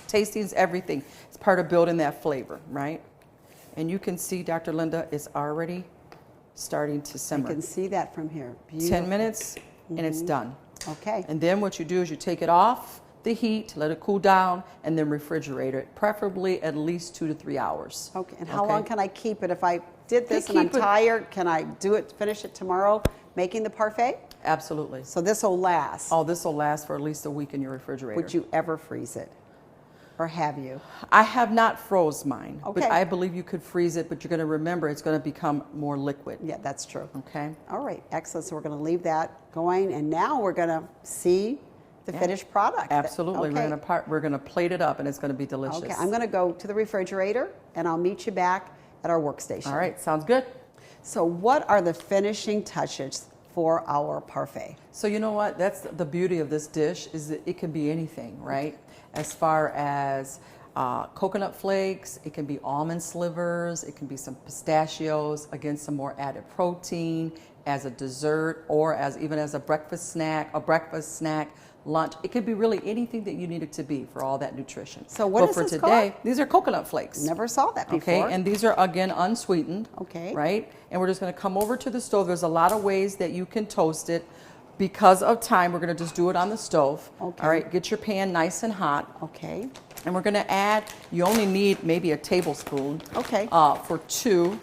Speaker 3: tasting is everything. It's part of building that flavor, right? And you can see, Dr. Linda, it's already starting to
Speaker 1: I
Speaker 3: simmer.
Speaker 1: can see that from here. Beautiful.
Speaker 3: 10 minutes and it's done.
Speaker 1: Okay.
Speaker 3: And then what you do is you take it off the heat, let it cool down, and then refrigerate it, preferably at least 2 to 3 hours.
Speaker 1: Okay. And how long can I keep it? If I did this and I'm
Speaker 3: keep it-
Speaker 1: tired, can I finish it tomorrow, making the parfait?
Speaker 3: Absolutely.
Speaker 1: So this will last.
Speaker 3: Oh, this will last for at least a week in your refrigerator.
Speaker 1: Would you ever freeze it? Or have you?
Speaker 3: I have not froze mine,
Speaker 1: Okay.
Speaker 3: but I believe you could freeze it, but you're going to remember it's going to become more liquid.
Speaker 1: Yeah, that's true.
Speaker 3: Okay.
Speaker 1: All right, excellent. So we're going to leave that going, and now we're going to see the finished product.
Speaker 3: Absolutely.
Speaker 1: Okay.
Speaker 3: We're going to plate it up, and it's going to be delicious.
Speaker 1: Okay, I'm going to go to the refrigerator, and I'll meet you back at our workstation.
Speaker 3: All right. Sounds good.
Speaker 1: So what are the finishing touches for our parfait.
Speaker 3: So you know what? That's the beauty of this dish, is that it can be anything, right? As far as coconut flakes, it can be almond slivers, it can be some pistachios, again, some more added protein as a dessert, or as even as a breakfast snack, lunch. It could be really anything that you need it to be for all that nutrition.
Speaker 1: So what is
Speaker 3: for
Speaker 1: this
Speaker 3: today,
Speaker 1: called?
Speaker 3: these are coconut flakes.
Speaker 1: Never saw that before.
Speaker 3: Okay, and these are again unsweetened.
Speaker 1: Okay.
Speaker 3: Right? And we're just going to come over to the stove. There's a lot of ways that you can toast it. Because of time, we're going to just do it on the stove.
Speaker 1: Okay.
Speaker 3: All right, get your pan nice and hot.
Speaker 1: Okay.
Speaker 3: And we're going to add, you only need maybe a tablespoon.
Speaker 1: Okay.
Speaker 3: For 2.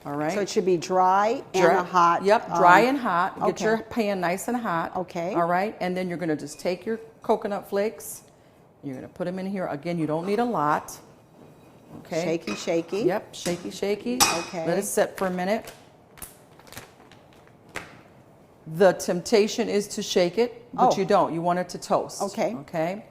Speaker 3: All right.
Speaker 1: So it should be dry and a hot.
Speaker 3: Yep, dry and hot. Get
Speaker 1: okay.
Speaker 3: your pan nice and hot.
Speaker 1: Okay.
Speaker 3: All right, and then you're going to just take your coconut flakes. You're going to put them in here. Again, you don't need a lot. Okay.
Speaker 1: Shaky, shaky.
Speaker 3: Yep, shaky, shaky.
Speaker 1: Okay.
Speaker 3: Let it set for a minute. The temptation is to shake it, but you don't. You want it to toast.
Speaker 1: Okay.
Speaker 3: Okay.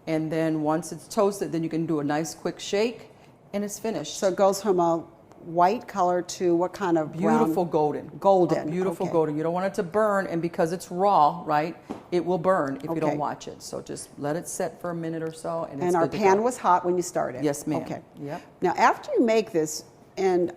Speaker 3: And then once it's toasted, then you can do a nice quick shake, and it's finished.
Speaker 1: So it goes from a white color to what kind of brown?
Speaker 3: Beautiful golden.
Speaker 1: Golden.
Speaker 3: A beautiful
Speaker 1: okay.
Speaker 3: golden. You don't want it to burn, and because it's raw, right, it will burn if you
Speaker 1: Okay.
Speaker 3: don't watch it. So just let it set for a minute or so, and it's
Speaker 1: And our
Speaker 3: good to
Speaker 1: pan
Speaker 3: go.
Speaker 1: was hot when you started?
Speaker 3: Yes, ma'am.
Speaker 1: Okay.
Speaker 3: Yep.
Speaker 1: Now, after you make this, and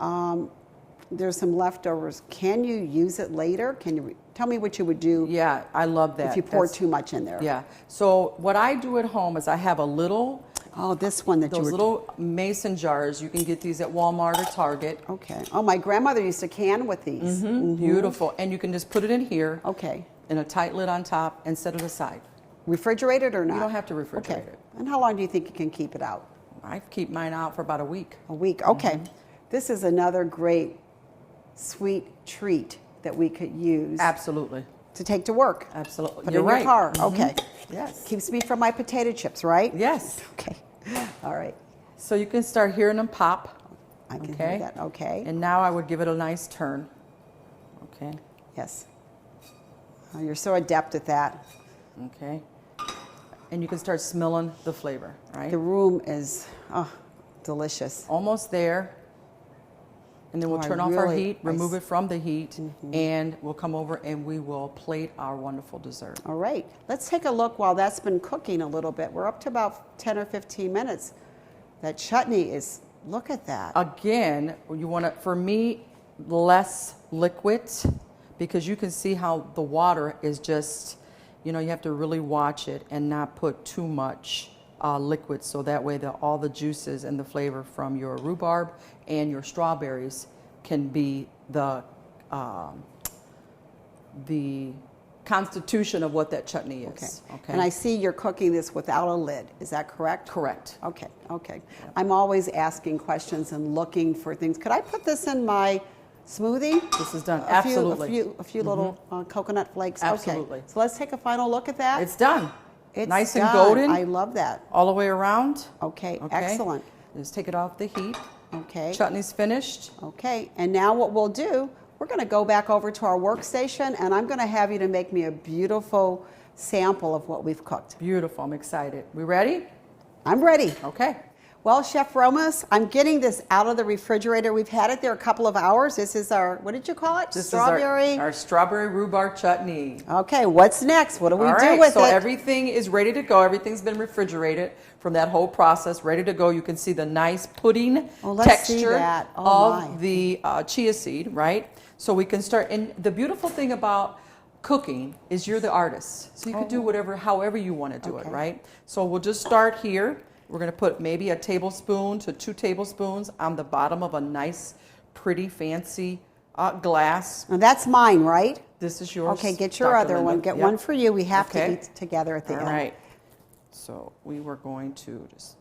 Speaker 1: there's some leftovers, can you use it later? Can you tell me what you would do
Speaker 3: Yeah, I love that.
Speaker 1: if you pour
Speaker 3: That's-
Speaker 1: too much in there?
Speaker 3: Yeah. So what I do at home is I have a little,
Speaker 1: Oh, this one that you
Speaker 3: those
Speaker 1: were...
Speaker 3: little mason jars. You can get these at Walmart or Target.
Speaker 1: Okay. Oh, my grandmother used to can with these.
Speaker 3: Beautiful. And you can just put it in here
Speaker 1: Okay.
Speaker 3: in a tight lid on top and set it aside.
Speaker 1: Refrigerated or not?
Speaker 3: You don't have to refrigerate
Speaker 1: Okay.
Speaker 3: it.
Speaker 1: And how long do you think you can keep it out?
Speaker 3: I keep mine out for about a week.
Speaker 1: A week. Okay. This is another great sweet treat that we could use
Speaker 3: Absolutely.
Speaker 1: to take to work.
Speaker 3: Absolutely.
Speaker 1: Put
Speaker 3: You're
Speaker 1: in
Speaker 3: right.
Speaker 1: your car. Okay.
Speaker 3: Yes.
Speaker 1: Keeps me from my potato chips, right?
Speaker 3: Yes.
Speaker 1: Okay. All right.
Speaker 3: So you can start hearing them pop.
Speaker 1: I can
Speaker 3: Okay.
Speaker 1: hear that. Okay.
Speaker 3: And now I would give it a nice turn. Okay.
Speaker 1: Yes. Oh, you're so adept at that.
Speaker 3: Okay. And you can start smelling the flavor, right?
Speaker 1: The room is delicious.
Speaker 3: Almost there. And then we'll
Speaker 1: Oh, I
Speaker 3: turn off our
Speaker 1: really-
Speaker 3: heat, remove it from the heat, and we'll come over and we will plate our wonderful dessert.
Speaker 1: All right. Let's take a look while that's been cooking a little bit. We're up to about 10 or 15 minutes. That chutney is, look at that.
Speaker 3: Again, you want to, for me, less liquid, because you can see how the water is just, you know, you have to really watch it and not put too much liquid, so that way all the juices and the flavor from your rhubarb and your strawberries can be the constitution of what that chutney is. Okay.
Speaker 1: And I see you're cooking this without a lid. Is that correct?
Speaker 3: Correct.
Speaker 1: Okay. Okay. I'm always asking questions and looking for things. Could I put this in my smoothie?
Speaker 3: This is done.
Speaker 1: A
Speaker 3: Absolutely.
Speaker 1: few little coconut flakes.
Speaker 3: Absolutely.
Speaker 1: Okay. So let's take a final look at that.
Speaker 3: It's done.
Speaker 1: It's
Speaker 3: nice and
Speaker 1: done.
Speaker 3: golden.
Speaker 1: I love that.
Speaker 3: All the way around.
Speaker 1: Okay.
Speaker 3: Okay.
Speaker 1: Excellent.
Speaker 3: Just take it off the heat.
Speaker 1: Okay.
Speaker 3: Chutney's finished.
Speaker 1: Okay. And now what we'll do, we're going to go back over to our workstation, and I'm going to have you to make me a beautiful sample of what we've cooked.
Speaker 3: Beautiful. I'm excited. We ready?
Speaker 1: I'm ready.
Speaker 3: Okay.
Speaker 1: Well, Chef Ramos, I'm getting this out of the refrigerator. We've had it there a couple of hours. This is our, what did you call it?
Speaker 3: This
Speaker 1: Strawberry?
Speaker 3: is our strawberry rhubarb chutney.
Speaker 1: Okay, what's next? What do we
Speaker 3: All
Speaker 1: do
Speaker 3: right,
Speaker 1: with
Speaker 3: so
Speaker 1: it?
Speaker 3: everything is ready to go. Everything's been refrigerated from that whole process, ready to go. You can see the nice pudding
Speaker 1: let's see
Speaker 3: texture
Speaker 1: that. Oh,
Speaker 3: of
Speaker 1: my.
Speaker 3: the chia seed, right? So we can start. And the beautiful thing about cooking is you're the artist. So you can do whatever, however you want to do it,
Speaker 1: Okay.
Speaker 3: right? So we'll just start here. We're going to put maybe a tablespoon to 2 tablespoons on the bottom of a nice, pretty, fancy glass.
Speaker 1: Now that's mine, right?
Speaker 3: This is yours.
Speaker 1: Okay, get your
Speaker 3: Dr.
Speaker 1: other one.
Speaker 3: Linda.
Speaker 1: Get
Speaker 3: Yep.
Speaker 1: one for you. We have to
Speaker 3: Okay.
Speaker 1: eat together at the
Speaker 3: All
Speaker 1: end.
Speaker 3: right. So we were going to just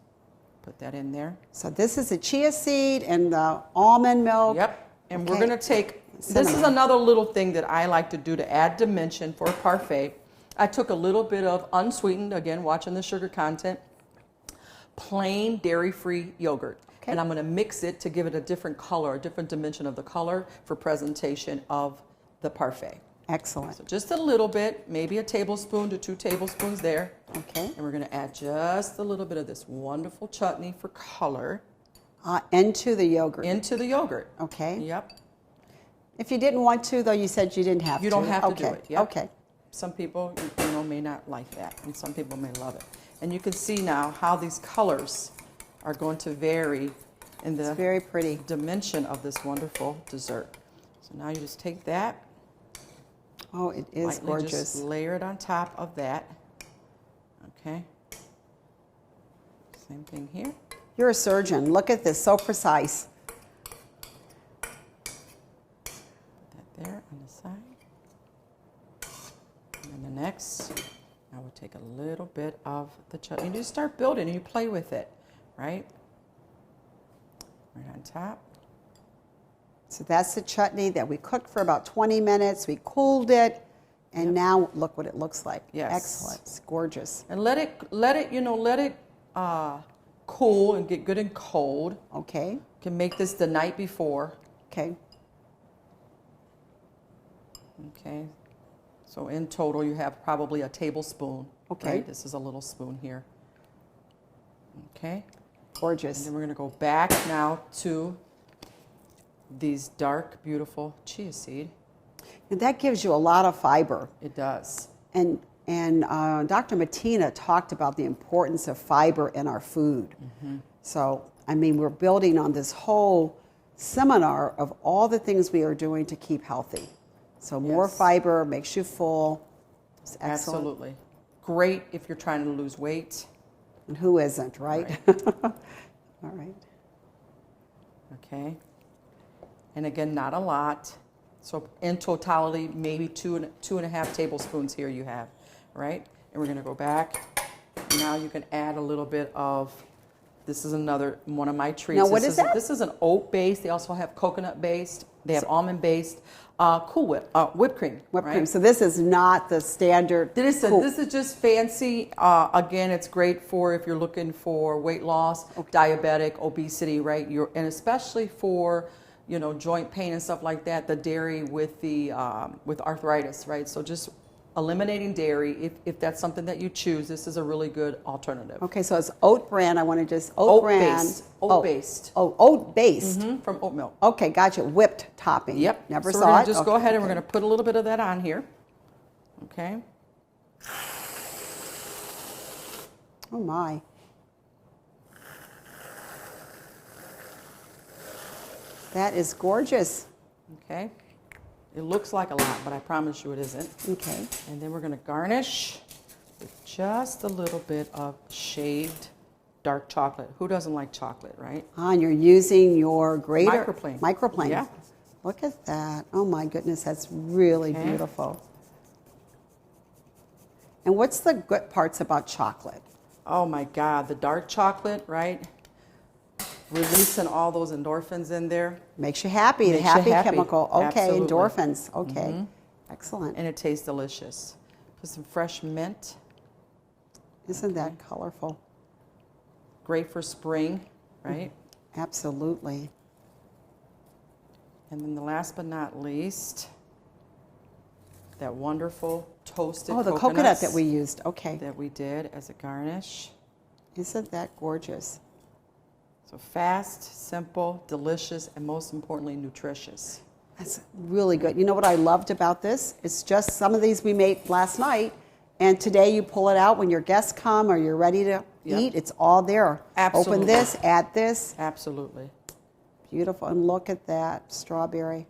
Speaker 3: put that in there.
Speaker 1: So this is the chia seed and the almond milk.
Speaker 3: Yep. And we're
Speaker 1: Okay.
Speaker 3: going to take, this is
Speaker 1: Cinnamon.
Speaker 3: another little thing that I like to do to add dimension for a parfait. I took a little bit of unsweetened, again, watching the sugar content, plain dairy-free yogurt.
Speaker 1: Okay.
Speaker 3: And I'm going to mix it to give it a different color, a different dimension of the color for presentation of the parfait.
Speaker 1: Excellent.
Speaker 3: So just a little bit, maybe a tablespoon to 2 tablespoons there.
Speaker 1: Okay.
Speaker 3: And we're going to add just a little bit of this wonderful chutney for color
Speaker 1: Into the yogurt.
Speaker 3: into the yogurt.
Speaker 1: Okay.
Speaker 3: Yep.
Speaker 1: If you didn't want to, though, you said you didn't have to.
Speaker 3: You don't have to do
Speaker 1: Okay.
Speaker 3: it. Yep.
Speaker 1: Okay.
Speaker 3: Some people, may not like that, and some people may love it. And you can see now how these colors are going to vary in the
Speaker 1: It's very pretty.
Speaker 3: dimension of this wonderful dessert. So now you just take that,
Speaker 1: Oh, it is
Speaker 3: lightly
Speaker 1: gorgeous.
Speaker 3: just layer it on top of that. Okay. Same thing here.
Speaker 1: You're a surgeon. Look at this, so precise.
Speaker 3: Put that there on the side. And then the next, I will take a little bit of the chutney. You just start building and you play with it, right? Right on top.
Speaker 1: So that's the chutney that we cooked for about 20 minutes. We cooled it, and now look what it looks like.
Speaker 3: Yes.
Speaker 1: Excellent. It's gorgeous.
Speaker 3: And let it cool and get good and cold.
Speaker 1: Okay.
Speaker 3: You can make this the night before.
Speaker 1: Okay.
Speaker 3: Okay. So in total, you have probably a tablespoon.
Speaker 1: Okay.
Speaker 3: Right? This is a little spoon here. Okay. And
Speaker 1: Gorgeous.
Speaker 3: then we're going to go back now to these dark, beautiful chia seed.
Speaker 1: And that gives you a lot of fiber.
Speaker 3: It does.
Speaker 1: And Dr. Mattina talked about the importance of fiber in our food.
Speaker 3: Mm-hmm.
Speaker 1: So, I mean, we're building on this whole seminar of all the things we are doing to keep healthy. So more
Speaker 3: Yes.
Speaker 1: fiber makes you full. It's excellent.
Speaker 3: Absolutely. Great if you're trying to lose weight.
Speaker 1: And who isn't, right? All right.
Speaker 3: Okay. And again, not a lot. So in totality, maybe two and a half tablespoons here you have, right? And we're going to go back. Now you can add a little bit of, this is another one of my treats.
Speaker 1: Now, what is that?
Speaker 3: This is an oat base. They also have coconut based. They have almond based. Cool Whip, whipped cream.
Speaker 1: Whipped
Speaker 3: right?
Speaker 1: cream. So this is not the standard.
Speaker 3: This is just fancy. Again, it's great for if you're looking for weight loss, diabetic, obesity, right? And especially for joint pain and stuff like that. The dairy with the with arthritis, right? So just eliminating dairy, if that's something that you choose, this is a really good alternative.
Speaker 1: Okay, so it's oat bran. I want to just oat bran.
Speaker 3: Based. Oat based.
Speaker 1: Oh, oat based.
Speaker 3: From oat milk.
Speaker 1: Okay, gotcha. Whipped topping.
Speaker 3: Yep.
Speaker 1: Never
Speaker 3: so
Speaker 1: saw
Speaker 3: we're
Speaker 1: it.
Speaker 3: gonna just go
Speaker 1: Okay,
Speaker 3: ahead and
Speaker 1: okay.
Speaker 3: we're going to put a little bit of that on here. Okay.
Speaker 1: Oh my. That is gorgeous.
Speaker 3: Okay. It looks like a lot, but I promise you it isn't.
Speaker 1: Okay.
Speaker 3: And then we're going to garnish with just a little bit of shaved dark chocolate. Who doesn't like chocolate, right?
Speaker 1: And you're using your grater.
Speaker 3: Microplane.
Speaker 1: Microplane.
Speaker 3: Yeah.
Speaker 1: Look at that. Oh my goodness, that's really
Speaker 3: Okay.
Speaker 1: beautiful. And what's the good parts about chocolate?
Speaker 3: Oh my God, the dark chocolate, right? Releasing all those endorphins in there.
Speaker 1: Makes you happy. The
Speaker 3: Makes you
Speaker 1: happy
Speaker 3: happy.
Speaker 1: chemical. Okay,
Speaker 3: Absolutely.
Speaker 1: endorphins. Okay. Excellent.
Speaker 3: And it tastes delicious. Put some fresh mint.
Speaker 1: Isn't that colorful?
Speaker 3: Great for spring, right?
Speaker 1: Absolutely.
Speaker 3: And then the last but not least, that wonderful toasted
Speaker 1: Oh, the coconut
Speaker 3: coconuts
Speaker 1: that we used. Okay.
Speaker 3: that we did as a garnish.
Speaker 1: Isn't that gorgeous?
Speaker 3: So fast, simple, delicious, and most importantly, nutritious.
Speaker 1: That's really good. You know what I loved about this? It's just some of these we made last night, and today you pull it out when your guests come or you're ready to
Speaker 3: Yep.
Speaker 1: eat. It's all there.
Speaker 3: Absolutely.
Speaker 1: Open this, add this.
Speaker 3: Absolutely.
Speaker 1: Beautiful. And look at that strawberry.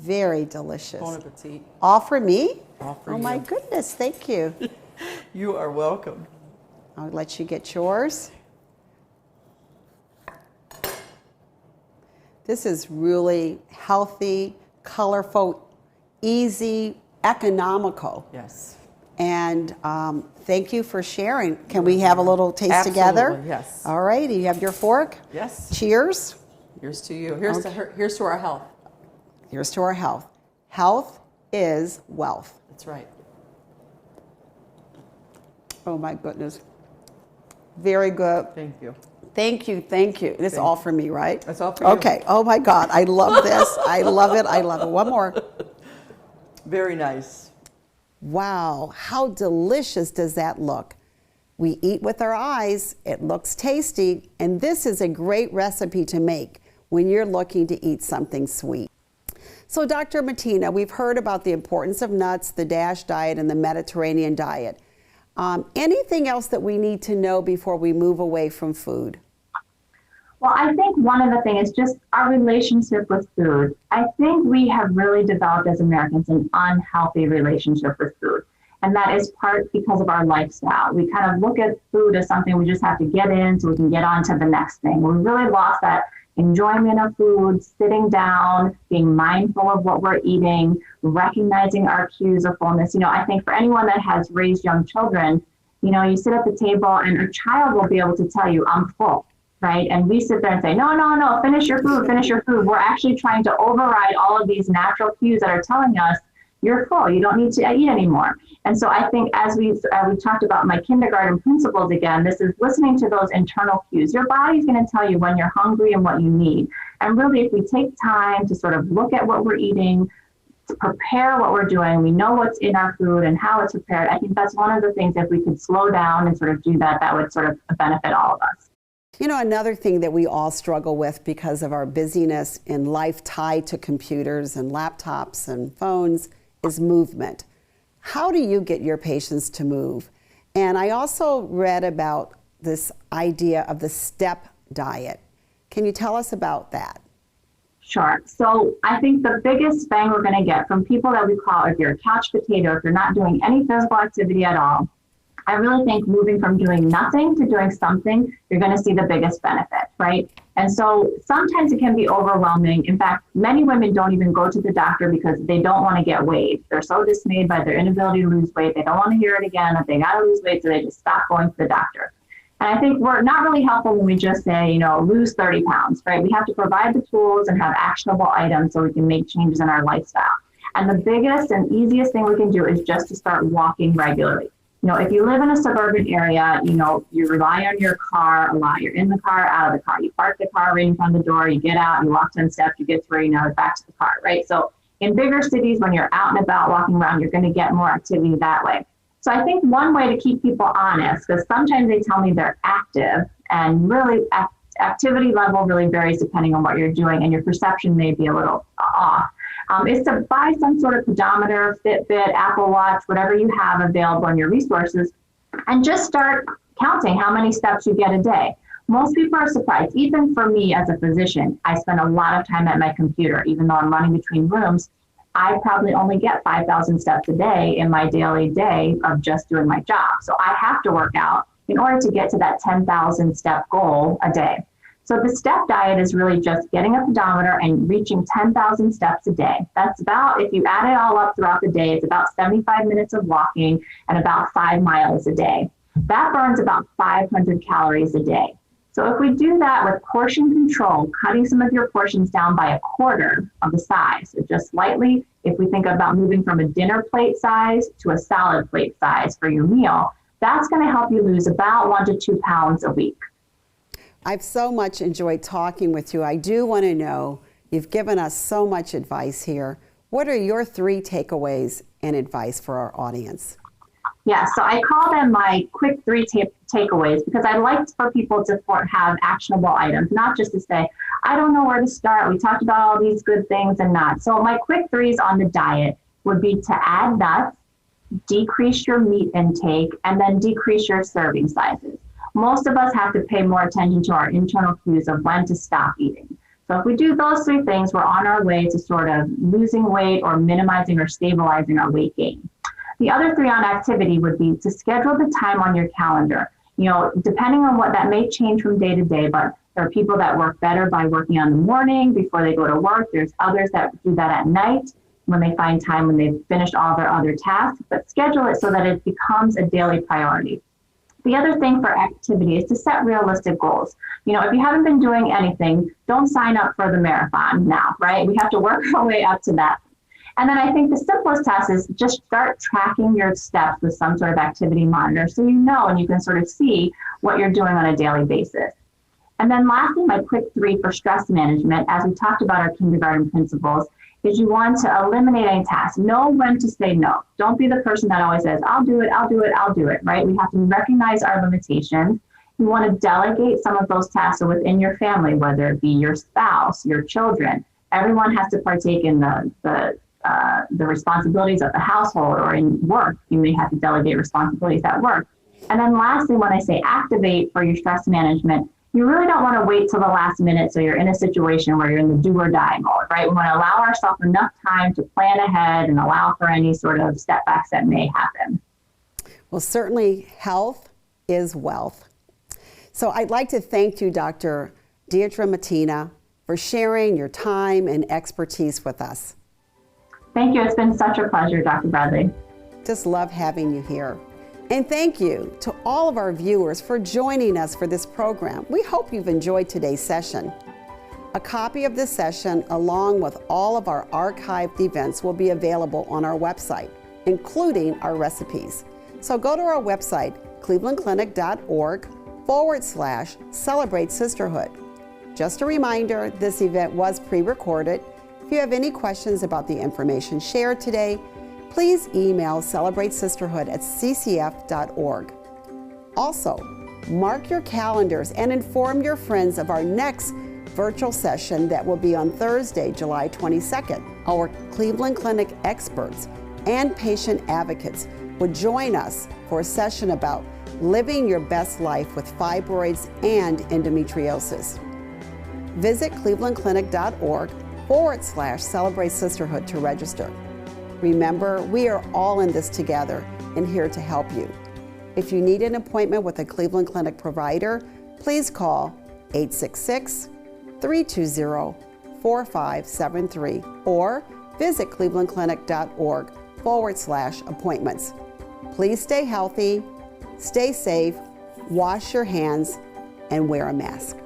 Speaker 1: Very delicious.
Speaker 3: Bon appetit.
Speaker 1: All for me?
Speaker 3: All for
Speaker 1: Oh
Speaker 3: you.
Speaker 1: my goodness, thank you.
Speaker 3: You are welcome.
Speaker 1: I'll let you get yours. This is really healthy, colorful, easy, economical.
Speaker 3: Yes.
Speaker 1: And thank you for sharing. Can we have a little taste together?
Speaker 3: Absolutely, yes.
Speaker 1: All right, you have your fork?
Speaker 3: Yes.
Speaker 1: Cheers.
Speaker 3: Here's to you. Here's to our health.
Speaker 1: Here's to our health. Health is wealth.
Speaker 3: That's right.
Speaker 1: Oh my goodness. Very good.
Speaker 3: Thank you.
Speaker 1: Thank you, thank you. This is all for me, right?
Speaker 3: That's all for you.
Speaker 1: Okay. Oh my God, I love this. I love it. I love it. One more.
Speaker 3: Very nice.
Speaker 1: Wow, how delicious does that look? We eat with our eyes, it looks tasty, and this is a great recipe to make when you're looking to eat something sweet. So Dr. Mattina, we've heard about the importance of nuts, the DASH diet, and the Mediterranean diet. Anything else that we need to know before we move away from food?
Speaker 2: Well, I think one of the things is just our relationship with food. I think we have really developed as Americans an unhealthy relationship with food. And that is part because of our lifestyle. We kind of look at food as something we just have to get in so we can get on to the next thing. We really lost that enjoyment of food, sitting down, being mindful of what we're eating, recognizing our cues of fullness. I think for anyone that has raised young children, you sit at the table and a child will be able to tell you, I'm full, right? And we sit there and say, no, finish your food, finish your food. We're actually trying to override all of these natural cues that are telling us, you're full, you don't need to eat anymore. And so I think as we talked about my kindergarten principles again, this is listening to those internal cues. Your body's going to tell you when you're hungry and what you need. And really, if we take time to sort of look at what we're eating, to prepare what we're doing, we know what's in our food and how it's prepared. I think that's one of the things, if we could slow down and sort of do that, that would sort of benefit all of us.
Speaker 1: Another thing that we all struggle with because of our busyness in life tied to computers and laptops and phones is movement. How do you get your patients to move? And I also read about this idea of the step diet. Can you tell us about that?
Speaker 2: Sure. So I think the biggest bang we're going to get from people that we call, if you're a couch potato, if you're not doing any physical activity at all, I really think moving from doing nothing to doing something, you're going to see the biggest benefit, right? And so sometimes it can be overwhelming. In fact, many women don't even go to the doctor because they don't want to get weighed. They're so dismayed by their inability to lose weight. They don't want to hear it again that they got to lose weight, so they just stop going to the doctor. And I think we're not really helpful when we just say, lose 30 pounds, right? We have to provide the tools and have actionable items so we can make changes in our lifestyle. And the biggest and easiest thing we can do is just to start walking regularly. If you live in a suburban area, you rely on your car a lot. You're in the car, out of the car. You park the car right in front of the door, you get out, you walk 10 steps, you get to where you know, back to the car, right? So in bigger cities, when you're out and about walking around, you're going to get more activity that way. So I think one way to keep people honest, because sometimes they tell me they're active, and really activity level really varies depending on what you're doing, and your perception may be a little off. Is to buy some sort of pedometer, Fitbit, Apple Watch, whatever you have available in your resources, and just start counting how many steps you get a day. Most people are surprised. Even for me as a physician, I spend a lot of time at my computer. Even though I'm running between rooms, I probably only get 5,000 steps a day in my daily day of just doing my job. So I have to work out in order to get to that 10,000 step goal a day. So the step diet is really just getting a pedometer and reaching 10,000 steps a day. That's about, if you add it all up throughout the day, it's about 75 minutes of walking and about 5 miles a day. That burns about 500 calories a day. So if we do that with portion control, cutting some of your portions down by a quarter of the size, so just slightly, if we think about moving from a dinner plate size to a salad plate size for your meal, that's going to help you lose about 1 to 2 pounds a week.
Speaker 1: I've so much enjoyed talking with you. I do want to know, you've given us so much advice here. What are your 3 takeaways and advice for our audience?
Speaker 2: Yeah, so I call them my quick 3 takeaways because I like for people to have actionable items, not just to say, I don't know where to start. We talked about all these good things and not. So my quick 3s on the diet would be to add nuts, decrease your meat intake, and then decrease your serving sizes. Most of us have to pay more attention to our internal cues of when to stop eating. So if we do those 3 things, we're on our way to sort of losing weight or minimizing or stabilizing our weight gain. The other 3 on activity would be to schedule the time on your calendar. Depending on what that may change from day to day, but there are people that work better by working on the morning before they go to work. There's others that do that at night when they find time when they've finished all their other tasks, but schedule it so that it becomes a daily priority. The other thing for activity is to set realistic goals. If you haven't been doing anything, don't sign up for the marathon now, right? We have to work our way up to that. And then I think the simplest task is just start tracking your steps with some sort of activity monitor so you know and you can sort of see what you're doing on a daily basis. And then lastly, my quick 3 for stress management, as we talked about our kindergarten principles, is you want to eliminate any tasks. Know when to say no. Don't be the person that always says, I'll do it, right? We have to recognize our limitations. You want to delegate some of those tasks within your family, whether it be your spouse, your children. everyone has to partake in the responsibilities of the household, or in work, you may have to delegate responsibilities at work. And then lastly, when I say activate for your stress management, you really don't want to wait till the last minute so you're in a situation where you're in the do or die mode, right? We want to allow ourselves enough time to plan ahead and allow for any sort of setbacks that may happen.
Speaker 1: Well, certainly health is wealth. So I'd like to thank you, Dr. Deirdre Mattina, for sharing your time and expertise with us.
Speaker 2: Thank you. It's been such a pleasure, Dr. Bradley.
Speaker 1: Just love having you here. And thank you to all of our viewers for joining us for this program. We hope you've enjoyed today's session. A copy of this session, along with all of our archived events, will be available on our website, including our recipes. So go to our website, clevelandclinic.org/Celebrate Sisterhood. Just a reminder, this event was pre-recorded. If you have any questions about the information shared today, please email celebratesisterhood@ccf.org. Also, mark your calendars and inform your friends of our next virtual session that will be on Thursday, July 22nd. Our Cleveland Clinic experts and patient advocates will join us for a session about living your best life with fibroids and endometriosis. Visit clevelandclinic.org/Celebrate Sisterhood to register. Remember, we are all in this together and here to help you. If you need an appointment with a Cleveland Clinic provider, please call 866-320-4573 or visit clevelandclinic.org/appointments. Please stay healthy, stay safe, wash your hands, and wear a mask.